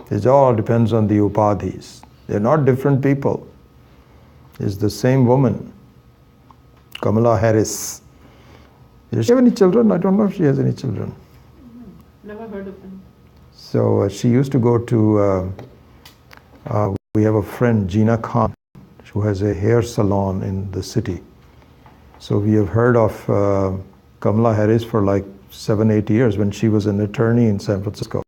It all depends on the upadhis. They're not different people. It's the same woman. Kamala Harris. Does she have any children? I don't know if she has any children. Never heard of them. So she used to go to, we have a friend, Gina Khan, who has a hair salon in the city. So we have heard of Kamala Harris for like 7-8 years when she was an attorney in San Francisco.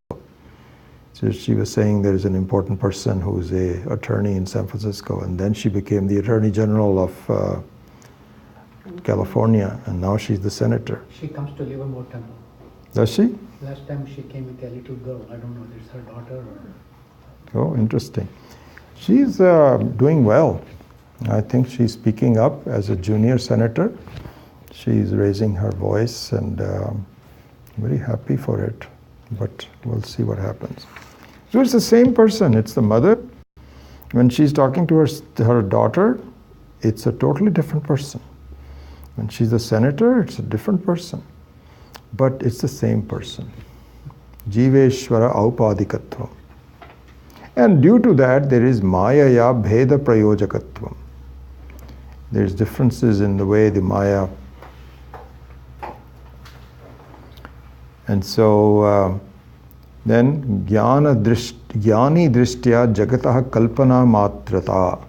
So she was saying there is an important person who's an attorney in San Francisco, and then she became the Attorney General of California, and now she's the senator. She comes to Livermore Temple. Does she? Last time she came with a little girl. I don't know if it's her daughter or... Oh, interesting. She's doing well. I think she's speaking up as a junior senator. She's raising her voice, and I'm very happy for it. But we'll see what happens. So it's the same person. It's the mother. When she's talking to her daughter, it's a totally different person. When she's a senator, it's a different person. But it's the same person. Jiveshwara aupadikatvam. And due to that, there is mayaya bheda prayojakatvam. There's differences in the way the maya. And so then jnani drishtya jagatah kalpana matrata.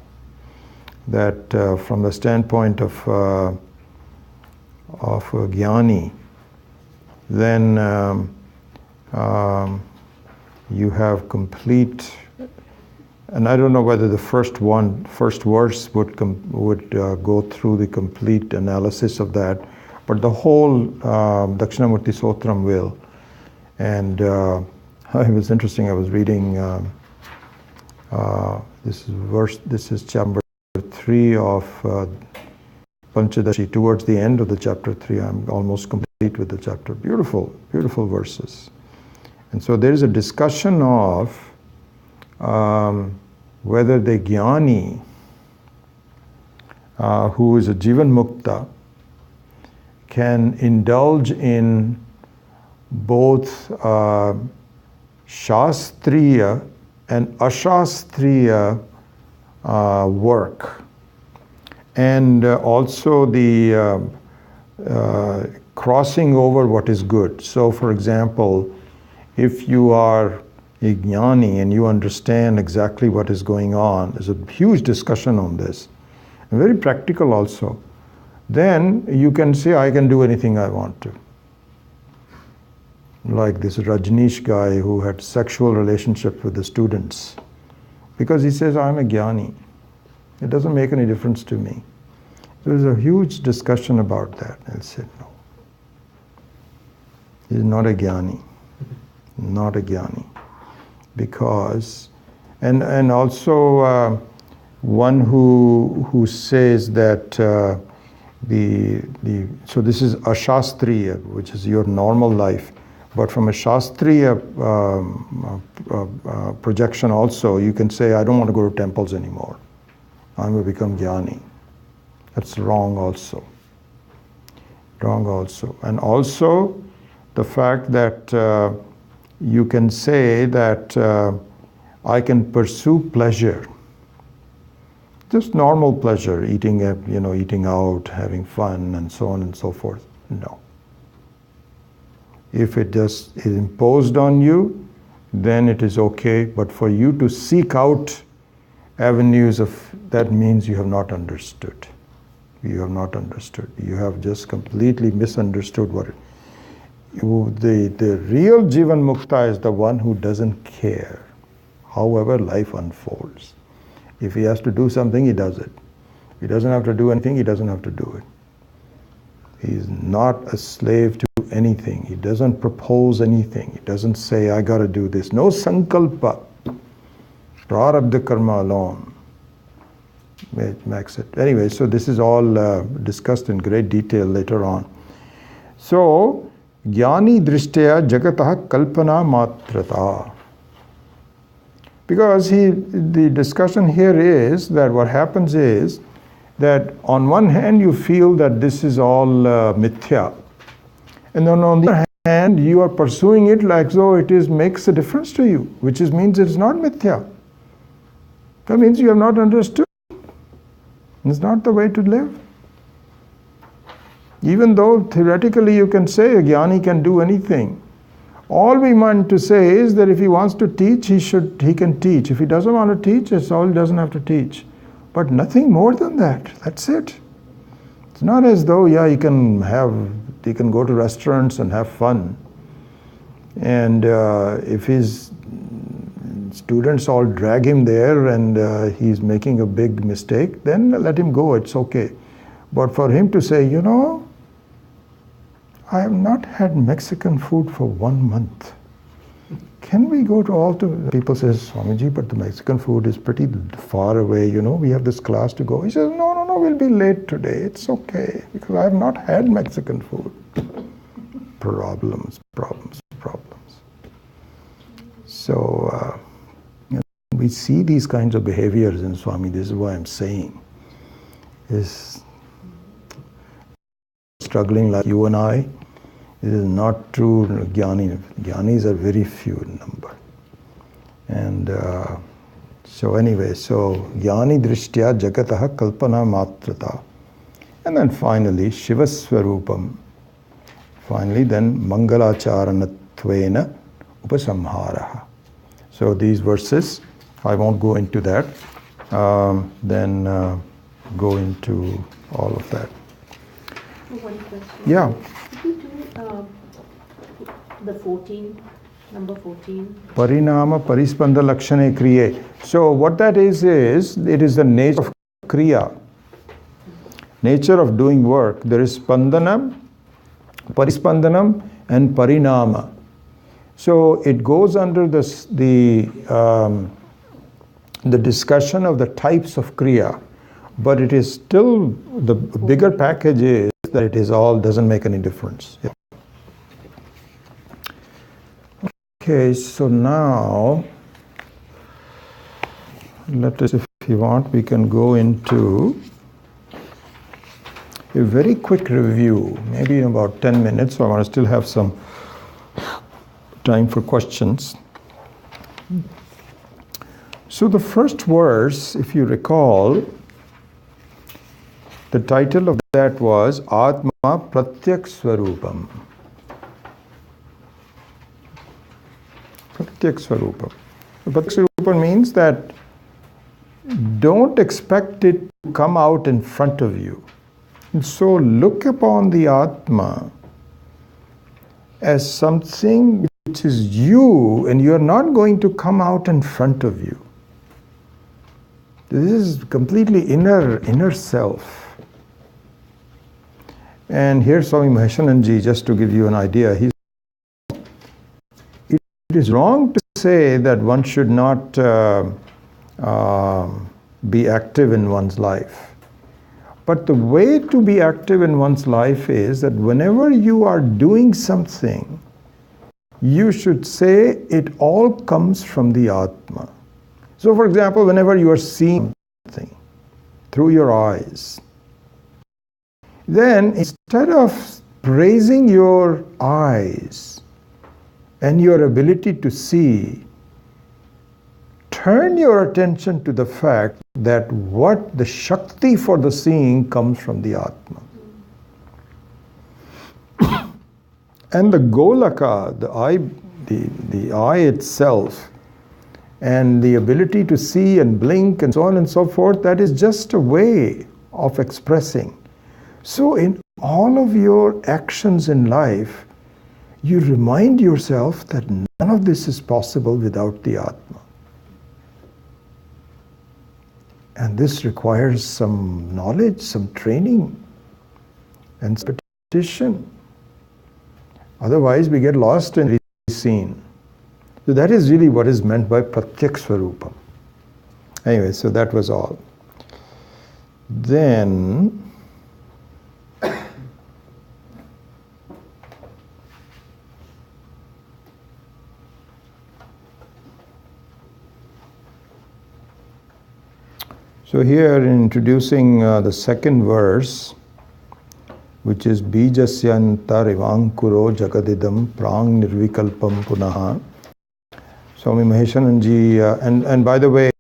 That from the standpoint of jnani, then you have complete. And I don't know whether the first verse would go through the complete analysis of that, but the whole Dakshinamurthi Stotram will. And it was interesting. I was reading this is chapter 3 of Panchadashi. Towards the end of the chapter 3, I'm almost complete with the chapter. Beautiful, beautiful verses. And so there is a discussion of whether the jnani, who is a jivan mukta, can indulge in both shastriya and ashastriya work, and also the crossing over what is good. So, for example, if you are a jnani and you understand exactly what is going on, there's a huge discussion on this, and very practical also, then you can say, I can do anything I want to. Like this Rajneesh guy who had sexual relationship with the students, because he says, I'm a jnani. It doesn't make any difference to me. There's a huge discussion about that. I said, no. He's not a jnani. Not a jnani. Because, and also one who says that so this is ashastriya, which is your normal life, but from a shastriya projection also, you can say, I don't want to go to temples anymore. I'm going to become jnani. That's wrong also. Wrong also. And also the fact that you can say that I can pursue pleasure, just normal pleasure, eating out, having fun, and so on and so forth. No. If it just is imposed on you, then it is okay. But for you to seek out avenues of, that means you have not understood. You have not understood. You have just completely misunderstood what it, the real Jivan Mukta is the one who doesn't care however life unfolds. If he has to do something, he does it. If he doesn't have to do anything, he doesn't have to do it. He is not a slave to anything. He doesn't propose anything. He doesn't say, I got to do this. No sankalpa. Prarabdha karma alone makes it. Anyway, so this is all discussed in great detail later on. So, Jnani drishtya jagatah kalpana matrata. Because the discussion here is that what happens is that on one hand you feel that this is all mithya, and then on the other hand you are pursuing it like though it makes a difference to you, which means it's not mithya. That means you have not understood. It's not the way to live. Even though theoretically you can say a jnani can do anything, all we want to say is that if he wants to teach, he can teach. If he doesn't want to teach, that's all, he doesn't have to teach. But nothing more than that. That's it. It's not as though, yeah, he can go to restaurants and have fun. And if his students all drag him there and he's making a big mistake, then let him go, it's okay. But for him to say, you know, I have not had Mexican food for 1 month. Can we go to all to... People say, Swamiji, but the Mexican food is pretty far away, you know, we have this class to go. He says, no, we'll be late today. It's okay, because I have not had Mexican food. Problems. So, we see these kinds of behaviors in Swami. This is why I'm saying. Is struggling like you and I, it is not true jnani. Jnanis are very few in number. And so anyway, jnani drishtya jagatah kalpana matrata. And then finally, Shivaswarupam. Finally, then Mangalacharanattvena upasamharaha. So these verses, I won't go into that. Then go into all of that. One question. Yeah. Could you do the 14, number 14? Parinama parispanda lakshane kriye. So what that is it is the nature of kriya. Nature of doing work. There is spandanam, parispandanam, and parinama. So it goes under the discussion of the types of kriya. But it is still, the bigger package is that it is all, doesn't make any difference. Yeah. Okay, so now, let us, if you want, we can go into a very quick review, maybe in about 10 minutes, so I want to still have some time for questions. So the first verse, if you recall, the title of that was Atma Pratyak Swarupam. Pratyak Swarupam. Pratyak Swarupam means that don't expect it to come out in front of you. And so look upon the Atma as something which is you, and you're not going to come out in front of you. This is completely inner self. And here's Swami Maheshananji, just to give you an idea. It is wrong to say that one should not be active in one's life. But the way to be active in one's life is that whenever you are doing something, you should say it all comes from the Atma. So for example, whenever you are seeing something through your eyes, then instead of praising your eyes and your ability to see, turn your attention to the fact that what the Shakti for the seeing comes from the Atma. And the Golaka, the eye the eye itself and the ability to see and blink and so on and so forth, that is just a way of expressing. So in all of your actions in life, you remind yourself that none of this is possible without the Atma. And this requires some knowledge, some training, and repetition. Otherwise, we get lost in the scene. So that is really what is meant by Pratyak Swarupam. Anyway, so that was all. Then, so here in introducing the second verse, which is Bijasyanta Rivankuro Jagadidam Prang Nirvikalpam Punaha. Swami Maheshananji, and by the way,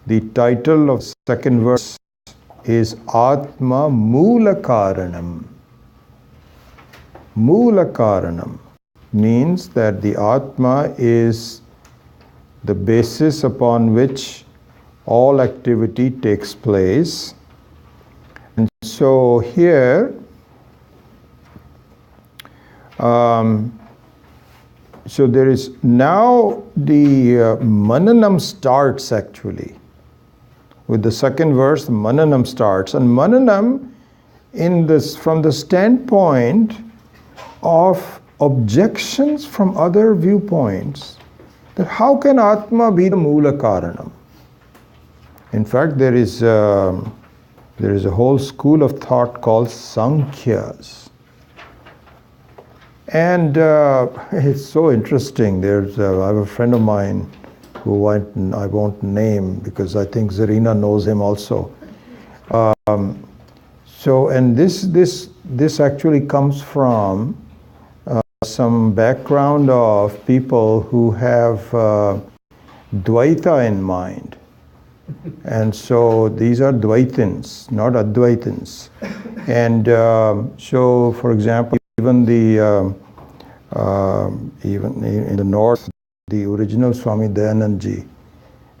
the title of second verse is Atma Moola Karanam. Moola Karanam means that the Atma is the basis upon which all activity takes place. And so here, so there is now the Mananam starts actually. With the second verse, Mananam starts. And Mananam from the standpoint of objections from other viewpoints, that how can Atma be the Moola Karanam? In fact, there is a whole school of thought called Sankhyas. And it's so interesting. I have a friend of mine who I won't name because I think Zarina knows him also. And this actually comes from some background of people who have Dvaita in mind. And so these are Dvaitins, not Advaitins. And so, for example, even in the north, the original Swami Dayanandji.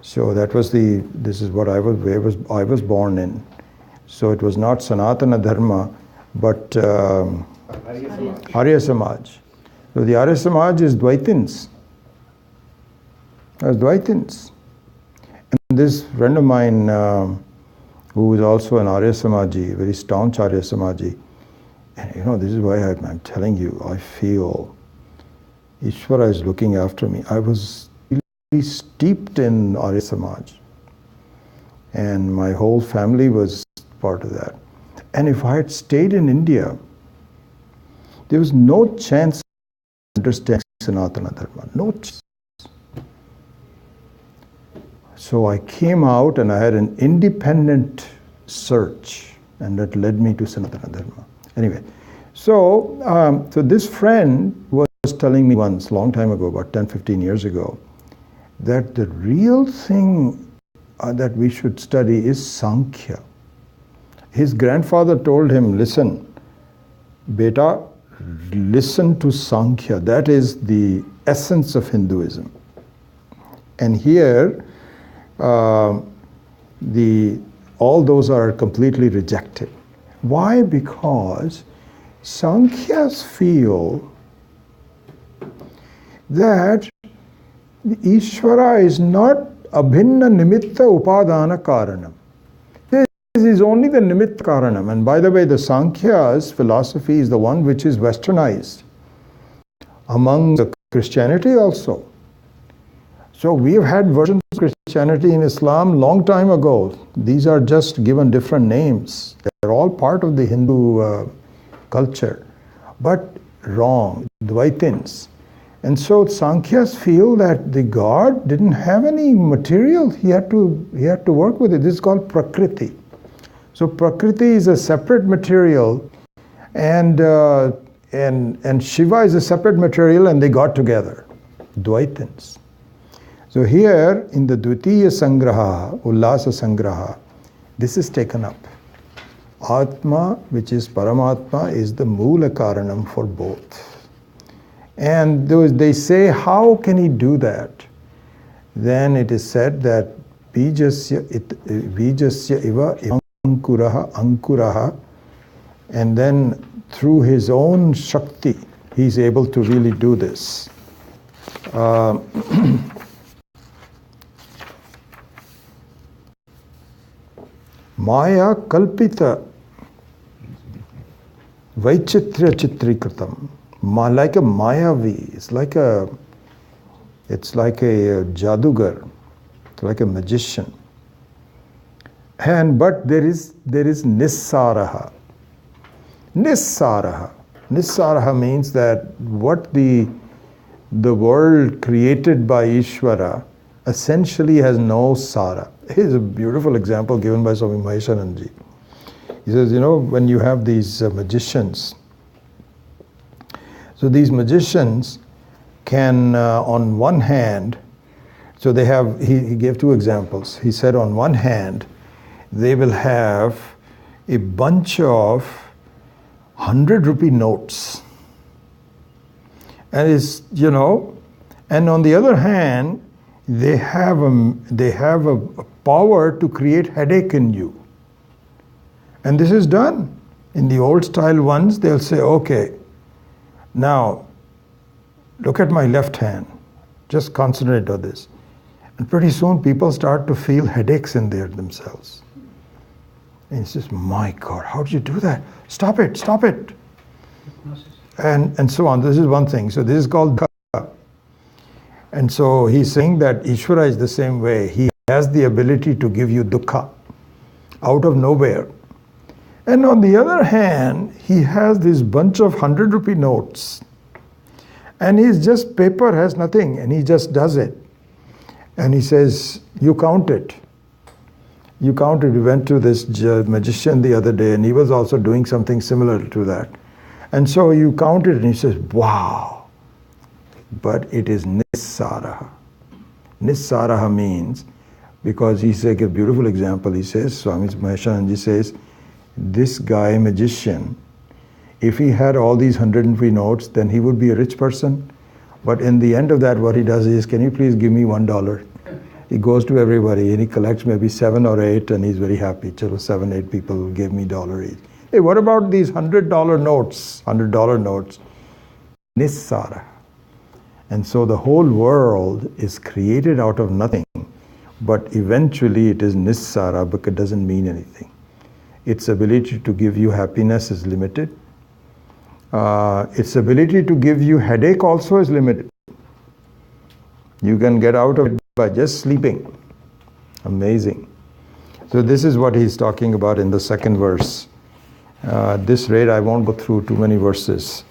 So this is what I was born in. So it was not Sanatana Dharma, but Arya Samaj. So the Arya Samaj is Dvaitins. Dvaitins. And this friend of mine, who is also an Arya Samaji, very staunch Arya Samaji, and this is why I'm telling you, I feel Ishvara is looking after me. I was really steeped in Arya Samaj. And my whole family was part of that. And if I had stayed in India, there was no chance of understanding Sanatana Dharma. No chance. So I came out and I had an independent search, and that led me to Sanatana Dharma. Anyway, so this friend was telling me once, long time ago, about 10, 15 years ago, that the real thing that we should study is Sankhya. His grandfather told him, listen, beta, listen to Sankhya. That is the essence of Hinduism. And here, all those are completely rejected. Why? Because Sankhyas feel that the Ishvara is not abhinna nimitta upadana karanam. This is only the nimitta karanam. And by the way, the Sankhyas philosophy is the one which is westernized among the Christianity also. So we have had versions of Christianity in Islam long time ago. These are just given different names. They're all part of the Hindu culture, but wrong, Dvaitins. And so Sankhyas feel that the God didn't have any material. He had to work with it. This is called Prakriti. So Prakriti is a separate material, and Shiva is a separate material, and they got together, Dvaitins. So here in the Dvitiya Sangraha, Ullasa Sangraha, this is taken up. Atma, which is Paramatma, is the Moola Karanam for both. And they say, how can he do that? Then it is said that bijasya iva ankuraha, and then through his own shakti, he's able to really do this. Maya kalpita vaichitra chitrikritam. Like a Mayavi, it's like a jadugar, it's like a magician. But there is nissaraha. Nissaraha means that what the world created by Ishvara essentially has no sara. Here's a beautiful example given by Swami Maheshananji. He says, when you have these magicians, so these magicians can, on one hand, so they have, he gave two examples. He said on one hand, they will have a bunch of 100 rupee notes. And and on the other hand, they have a power to create headache in you. And this is done. In the old style ones, they'll say, okay, now look at my left hand. Just concentrate on this. And pretty soon people start to feel headaches in there themselves. And he says, my God, how did you do that? Stop it, stop it. And so on. This is one thing. So this is called dukkha. And so he's saying that Ishvara is the same way. He has the ability to give you dukkha out of nowhere. And on the other hand, he has this bunch of 100 rupee notes. And he's just, paper has nothing, and he just does it. And he says, you count it. You count it. We went to this magician the other day, and he was also doing something similar to that. And so you count it, and he says, wow. But it is nissaraha. Nissaraha means, because he's like a beautiful example, he says, Swami Maheshananji says, this guy, magician, if he had all these 103 notes, then he would be a rich person. But in the end of that, what he does is, can you please give me $1? He goes to everybody and he collects maybe 7 or 8 and he's very happy. Chalo, 7, 8 people gave me $1 each. Hey, what about these $100 notes? $100 notes. Nissara. And so the whole world is created out of nothing. But eventually it is nissara because it doesn't mean anything. Its ability to give you happiness is limited. Its ability to give you headache also is limited. You can get out of it by just sleeping. Amazing. So this is what he's talking about in the second verse. At this rate, I won't go through too many verses.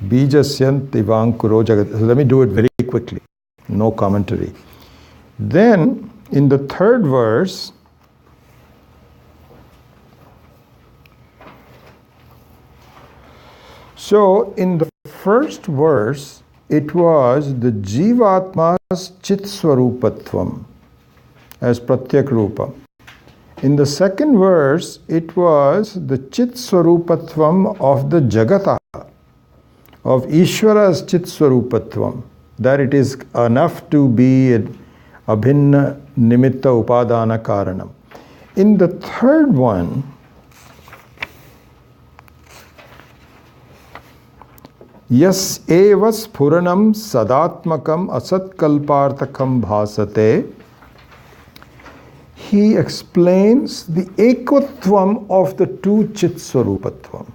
Bijasyant ivankuro jagat. So let me do it very quickly. No commentary. Then, in the third verse, so in the first verse, it was the Jivatma's Chit Swarupatvam as Pratyak Rupa. In the second verse, it was the Chit Swarupatvam of the Jagata, of Ishvara's Chit Swarupatvam, that it is enough to be an Abhinna Nimitta Upadana Karanam. In the third one, Yas eva sphuranam sadatmakam asatkalpartakam bhasate. He explains the ekotvam of the two chitswarupatvam.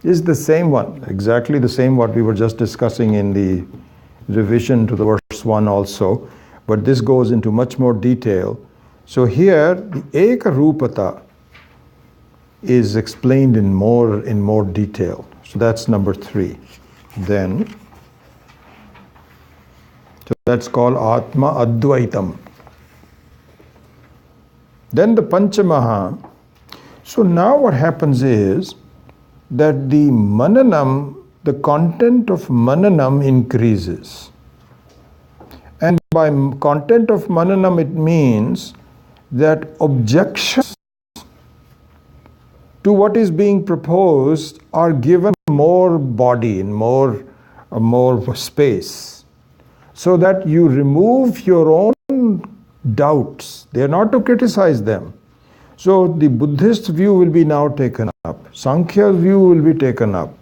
Is the same one, exactly the same what we were just discussing in the revision to the verse 1 also, but this goes into much more detail. So here the ekarupata is explained in more detail. So that's number 3. Then, so that's called Atma Advaitam. Then the Panchamaha. So now what happens is that the Mananam, the content of Mananam increases. And by content of Mananam it means that objections to what is being proposed are given more body and more more space, so that you remove your own doubts. They are not to criticize them. So the Buddhist view will be now taken up. Sankhya's view will be taken up.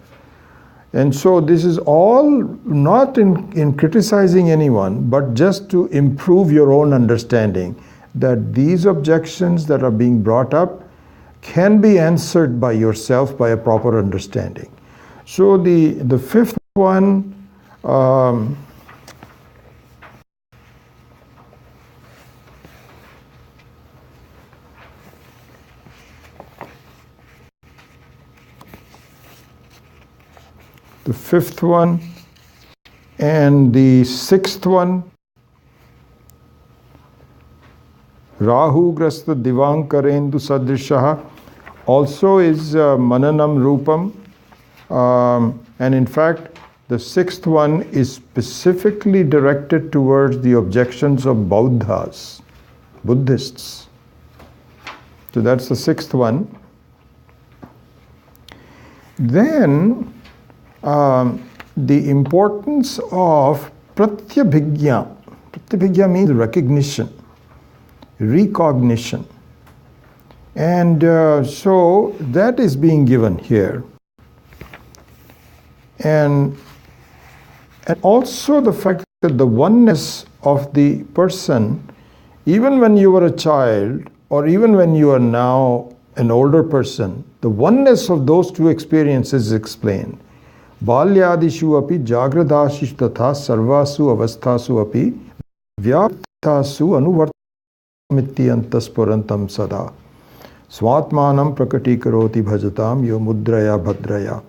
And so this is all not in criticizing anyone, but just to improve your own understanding that these objections that are being brought up can be answered by yourself by a proper understanding. So the fifth one, the fifth one and the sixth one, Rahu Grasta Divankarendu Sadrishaha, also is Mananam Rupam. And in fact, the sixth one is specifically directed towards the objections of Buddhists. So that's the sixth one. Then the importance of Pratyabhigya. Pratyabhigya means recognition, recognition. And so that is being given here. And also the fact that the oneness of the person, even when you were a child or even when you are now an older person, the oneness of those two experiences is explained. Balyadishu api jagradashish tatha sarvasu avasthasu api vyaptasu anuvartamityantaspurantam sada swatmanam prakatikaroti bhajatam yo mudraya bhadraya.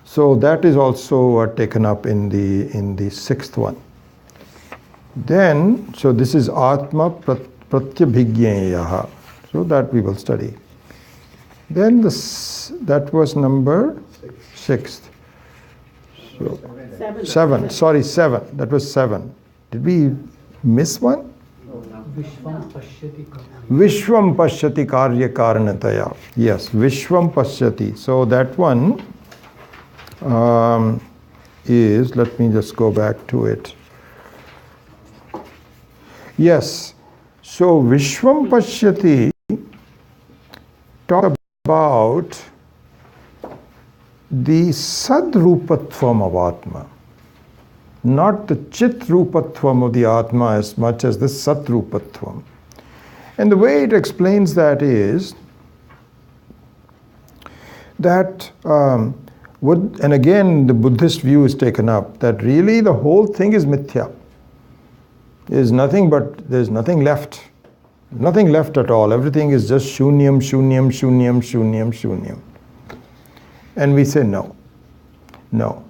So that is also taken up in the sixth one. Then, so this is Atma Pratyabhigyayaha. So that we will study. Then that was number sixth. So, seven. Sorry, seven. That was seven. Did we miss one? Vishwam Pashyati Karya Karanataya. Yes, Vishwam Pashyati. So that one is, let me just go back to it. Yes, so Vishwam Pashyati talk about the Sadrupatvam of Atma, not the Chitrupatvam of the Atma as much as the Satrupatvam. And the way it explains that is that and again, the Buddhist view is taken up that really the whole thing is mithya. There's nothing left. Nothing left at all. Everything is just shunyam, shunyam, shunyam, shunyam, shunyam. And we say no. No.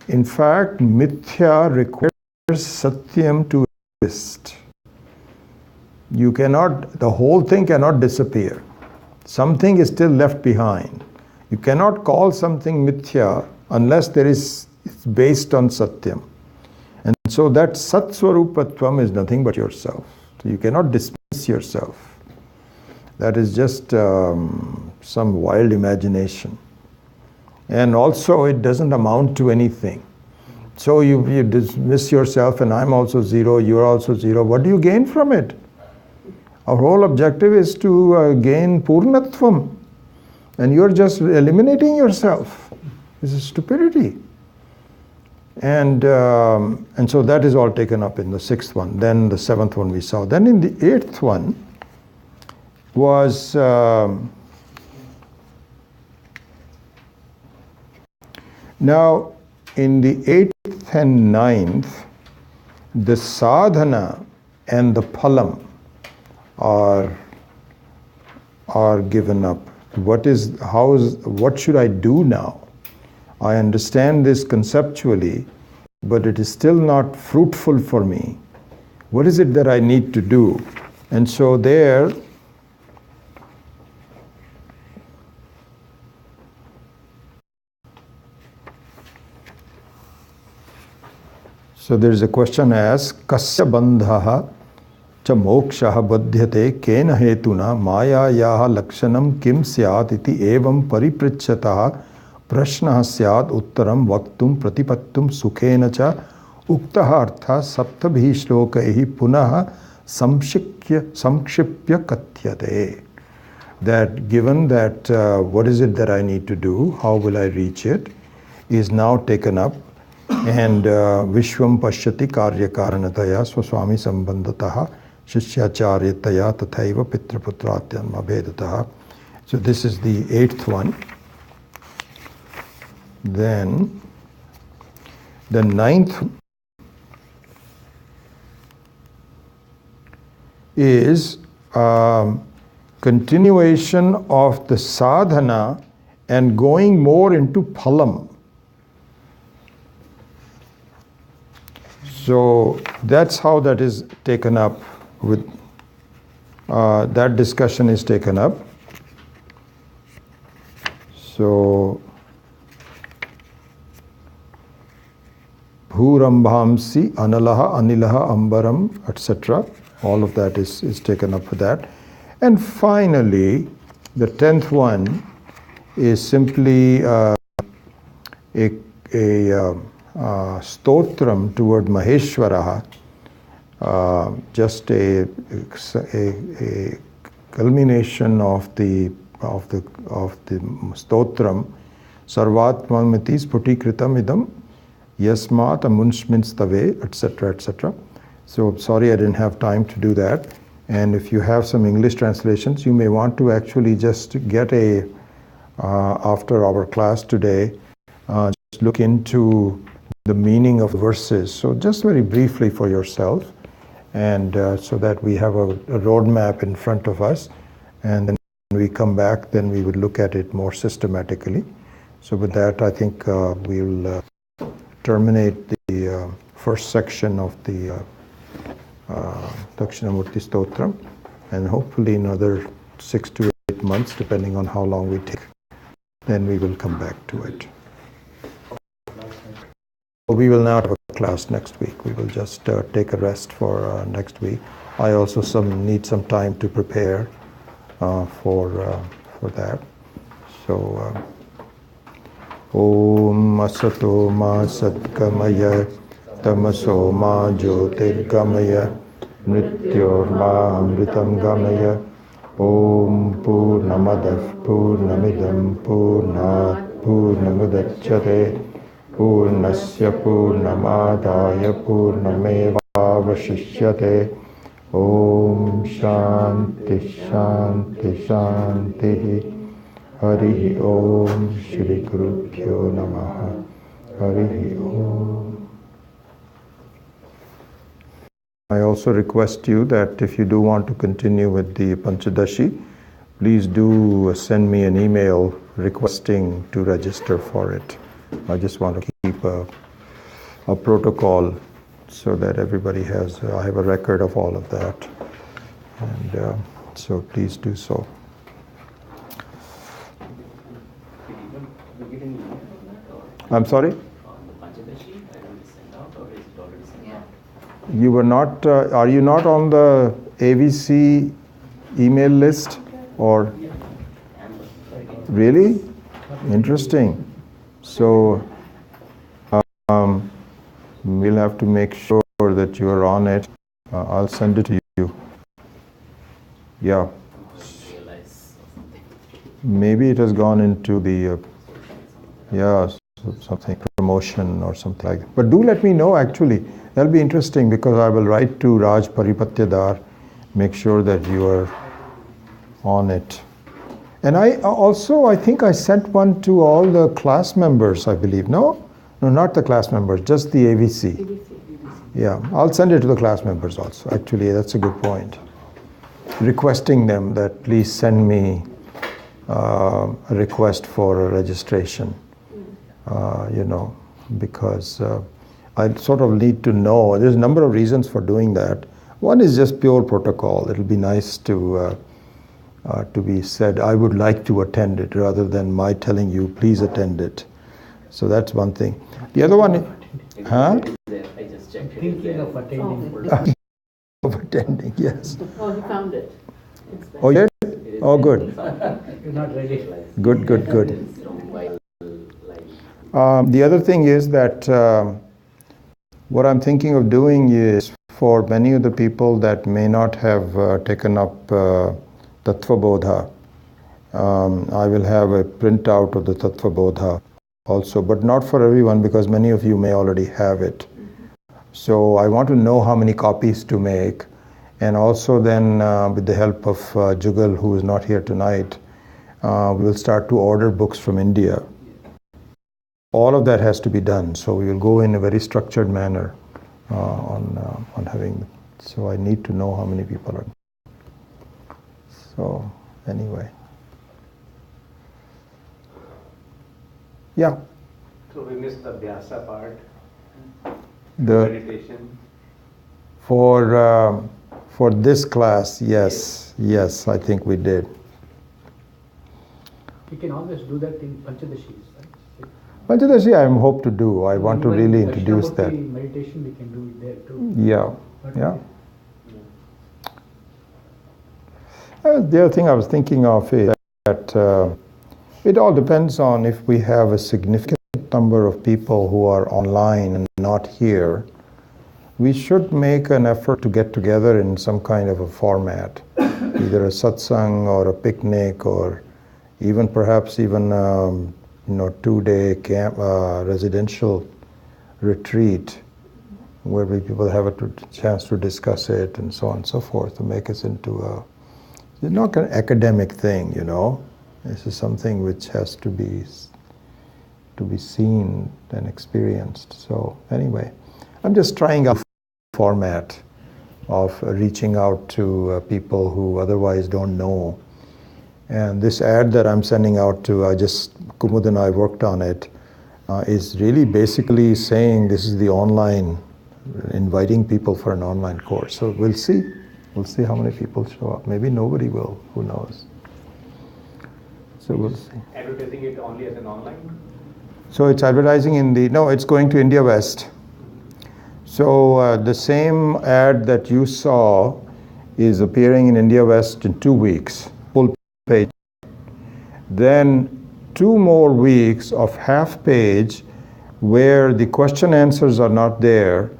In fact, mithya requires satyam to exist. You cannot, the whole thing cannot disappear. Something is still left behind. You cannot call something mithya unless it's based on satyam. And so that satswarupatvam is nothing but yourself. So you cannot dismiss yourself. That is just some wild imagination. And also it doesn't amount to anything. So you dismiss yourself and I'm also zero, you're also zero. What do you gain from it? Our whole objective is to gain purnatvam. And you're just eliminating yourself. This is stupidity. And so that is all taken up in the sixth one. Then the seventh one we saw. Then in the eighth one was now in the eighth and ninth, the sadhana and the phalam are given up. What should I do now? I understand this conceptually, but it is still not fruitful for me. What is it that I need to do? And so there, so there is a question asked, Kasya bandhaha cha mokshaha badhyate kena hetuna mayayaha lakshanam kim syat iti evam paripritchataha Prashna syad uttaram vaktum pratipattum sukhena cha uktaha artha saptabhi shlokaihi punaha samkshipya katyate. That given that what is it that I need to do, how will I reach it, is now taken up. And Vishwam Pashyati Karya Karanataya Swaswami Sambandataha Shishyacharyataya Tathaiva Pitraputratyam Abhedataha. So this is the 8th one. Then the 9th is continuation of the sadhana and going more into phalam. So that's how that is taken up with, that discussion is taken up. So, Bhurambhamsi, Analaha, Anilaha, Ambaram, etc. All of that is taken up with that. And finally, the 10th one is simply a stotram toward Maheshwaraha, just a culmination of the stotram, Sarvatmamiti Sputikritam idam Yasmat Amunshminstave, etc., etc. So sorry I didn't have time to do that. And if you have some English translations, you may want to actually just get after our class today, just look into the meaning of verses. So just very briefly for yourself, and so that we have a roadmap in front of us, and then when we come back, then we would look at it more systematically. So with that, I think we'll terminate the first section of the Dakshinamurthi Stotram, and hopefully in another 6 to 8 months, depending on how long we take, then we will come back to it. We will not have a class next week. We will just take a rest for next week. I also need some time to prepare for that. So, Om Asato Ma Satkamaya Tamaso Ma Jyotirgamaya Nrityor Ma Amritam Gamaya Om Purnamadav Purnamidam Purnat Purnamudachyate Purnasya Purnamadaya Purnamevavashishyate. Om Shanti Shanti Shanti. Hari Om Shri Gurubhyo Namaha. Hari Om. I also request you that if you do want to continue with the Panchadashi, please do send me an email requesting to register for it. I just want to keep a protocol so that everybody has, I have a record of all of that. And so please do so. I'm sorry? You were not, are you not on the AVC email list? Or really? Interesting. So we'll have to make sure that you are on it. I'll send it to you. Yeah. Maybe it has gone into the, something, promotion or something like that. But do let me know actually. That'll be interesting because I will write to Raj Paripatyadar, make sure that you are on it. And I think I sent one to all the class members, I believe. No, not the class members, just the AVC. Yeah, I'll send it to the class members also. Actually, that's a good point. Requesting them that please send me a request for a registration, because I sort of need to know. There's a number of reasons for doing that. One is just pure protocol. It'll be nice to be said, I would like to attend it, rather than my telling you, please attend it. So that's one thing. The other one, huh? I just checked. Thinking of attending. Of attending, yes. Oh, you found it. Oh, yeah? Oh, good. You're not ready. Good. While The other thing is that what I'm thinking of doing is for many of the people that may not have taken up Tattva Bodha, I will have a printout of the Tattva Bodha also, but not for everyone because many of you may already have it. So I want to know how many copies to make, and also then with the help of Jugal, who is not here tonight, we will start to order books from India. All of that has to be done, so we will go in a very structured manner on having. So I need to know how many people are. So anyway, yeah. So we missed the Vyasa part. The Meditation. for this class, yes, I think we did. You can always do that in Panchadashis, right? Panchadashi, I hope to do. I want to Even really introduce that. Dakshinamurthi meditation, we can do it there too. Yeah, But yeah. The other thing I was thinking of is that it all depends on if we have a significant number of people who are online and not here. We should make an effort to get together in some kind of a format, either a satsang or a picnic, or even perhaps even 2-day camp residential retreat where people have a chance to discuss it and so on and so forth, to make us into it's not an academic thing, This is something which has to be seen and experienced. So anyway, I'm just trying a format of reaching out to people who otherwise don't know. And this ad that I'm sending out to, Kumud and I worked on it, is really basically saying this is the online, inviting people for an online course. So we'll see. We'll see how many people show up. Maybe nobody will, who knows. So we'll see. Advertising it only as an online? So it's advertising it's going to India West. So the same ad that you saw is appearing in India West in 2 weeks, full page. Then 2 more weeks of half page where the question answers are not there,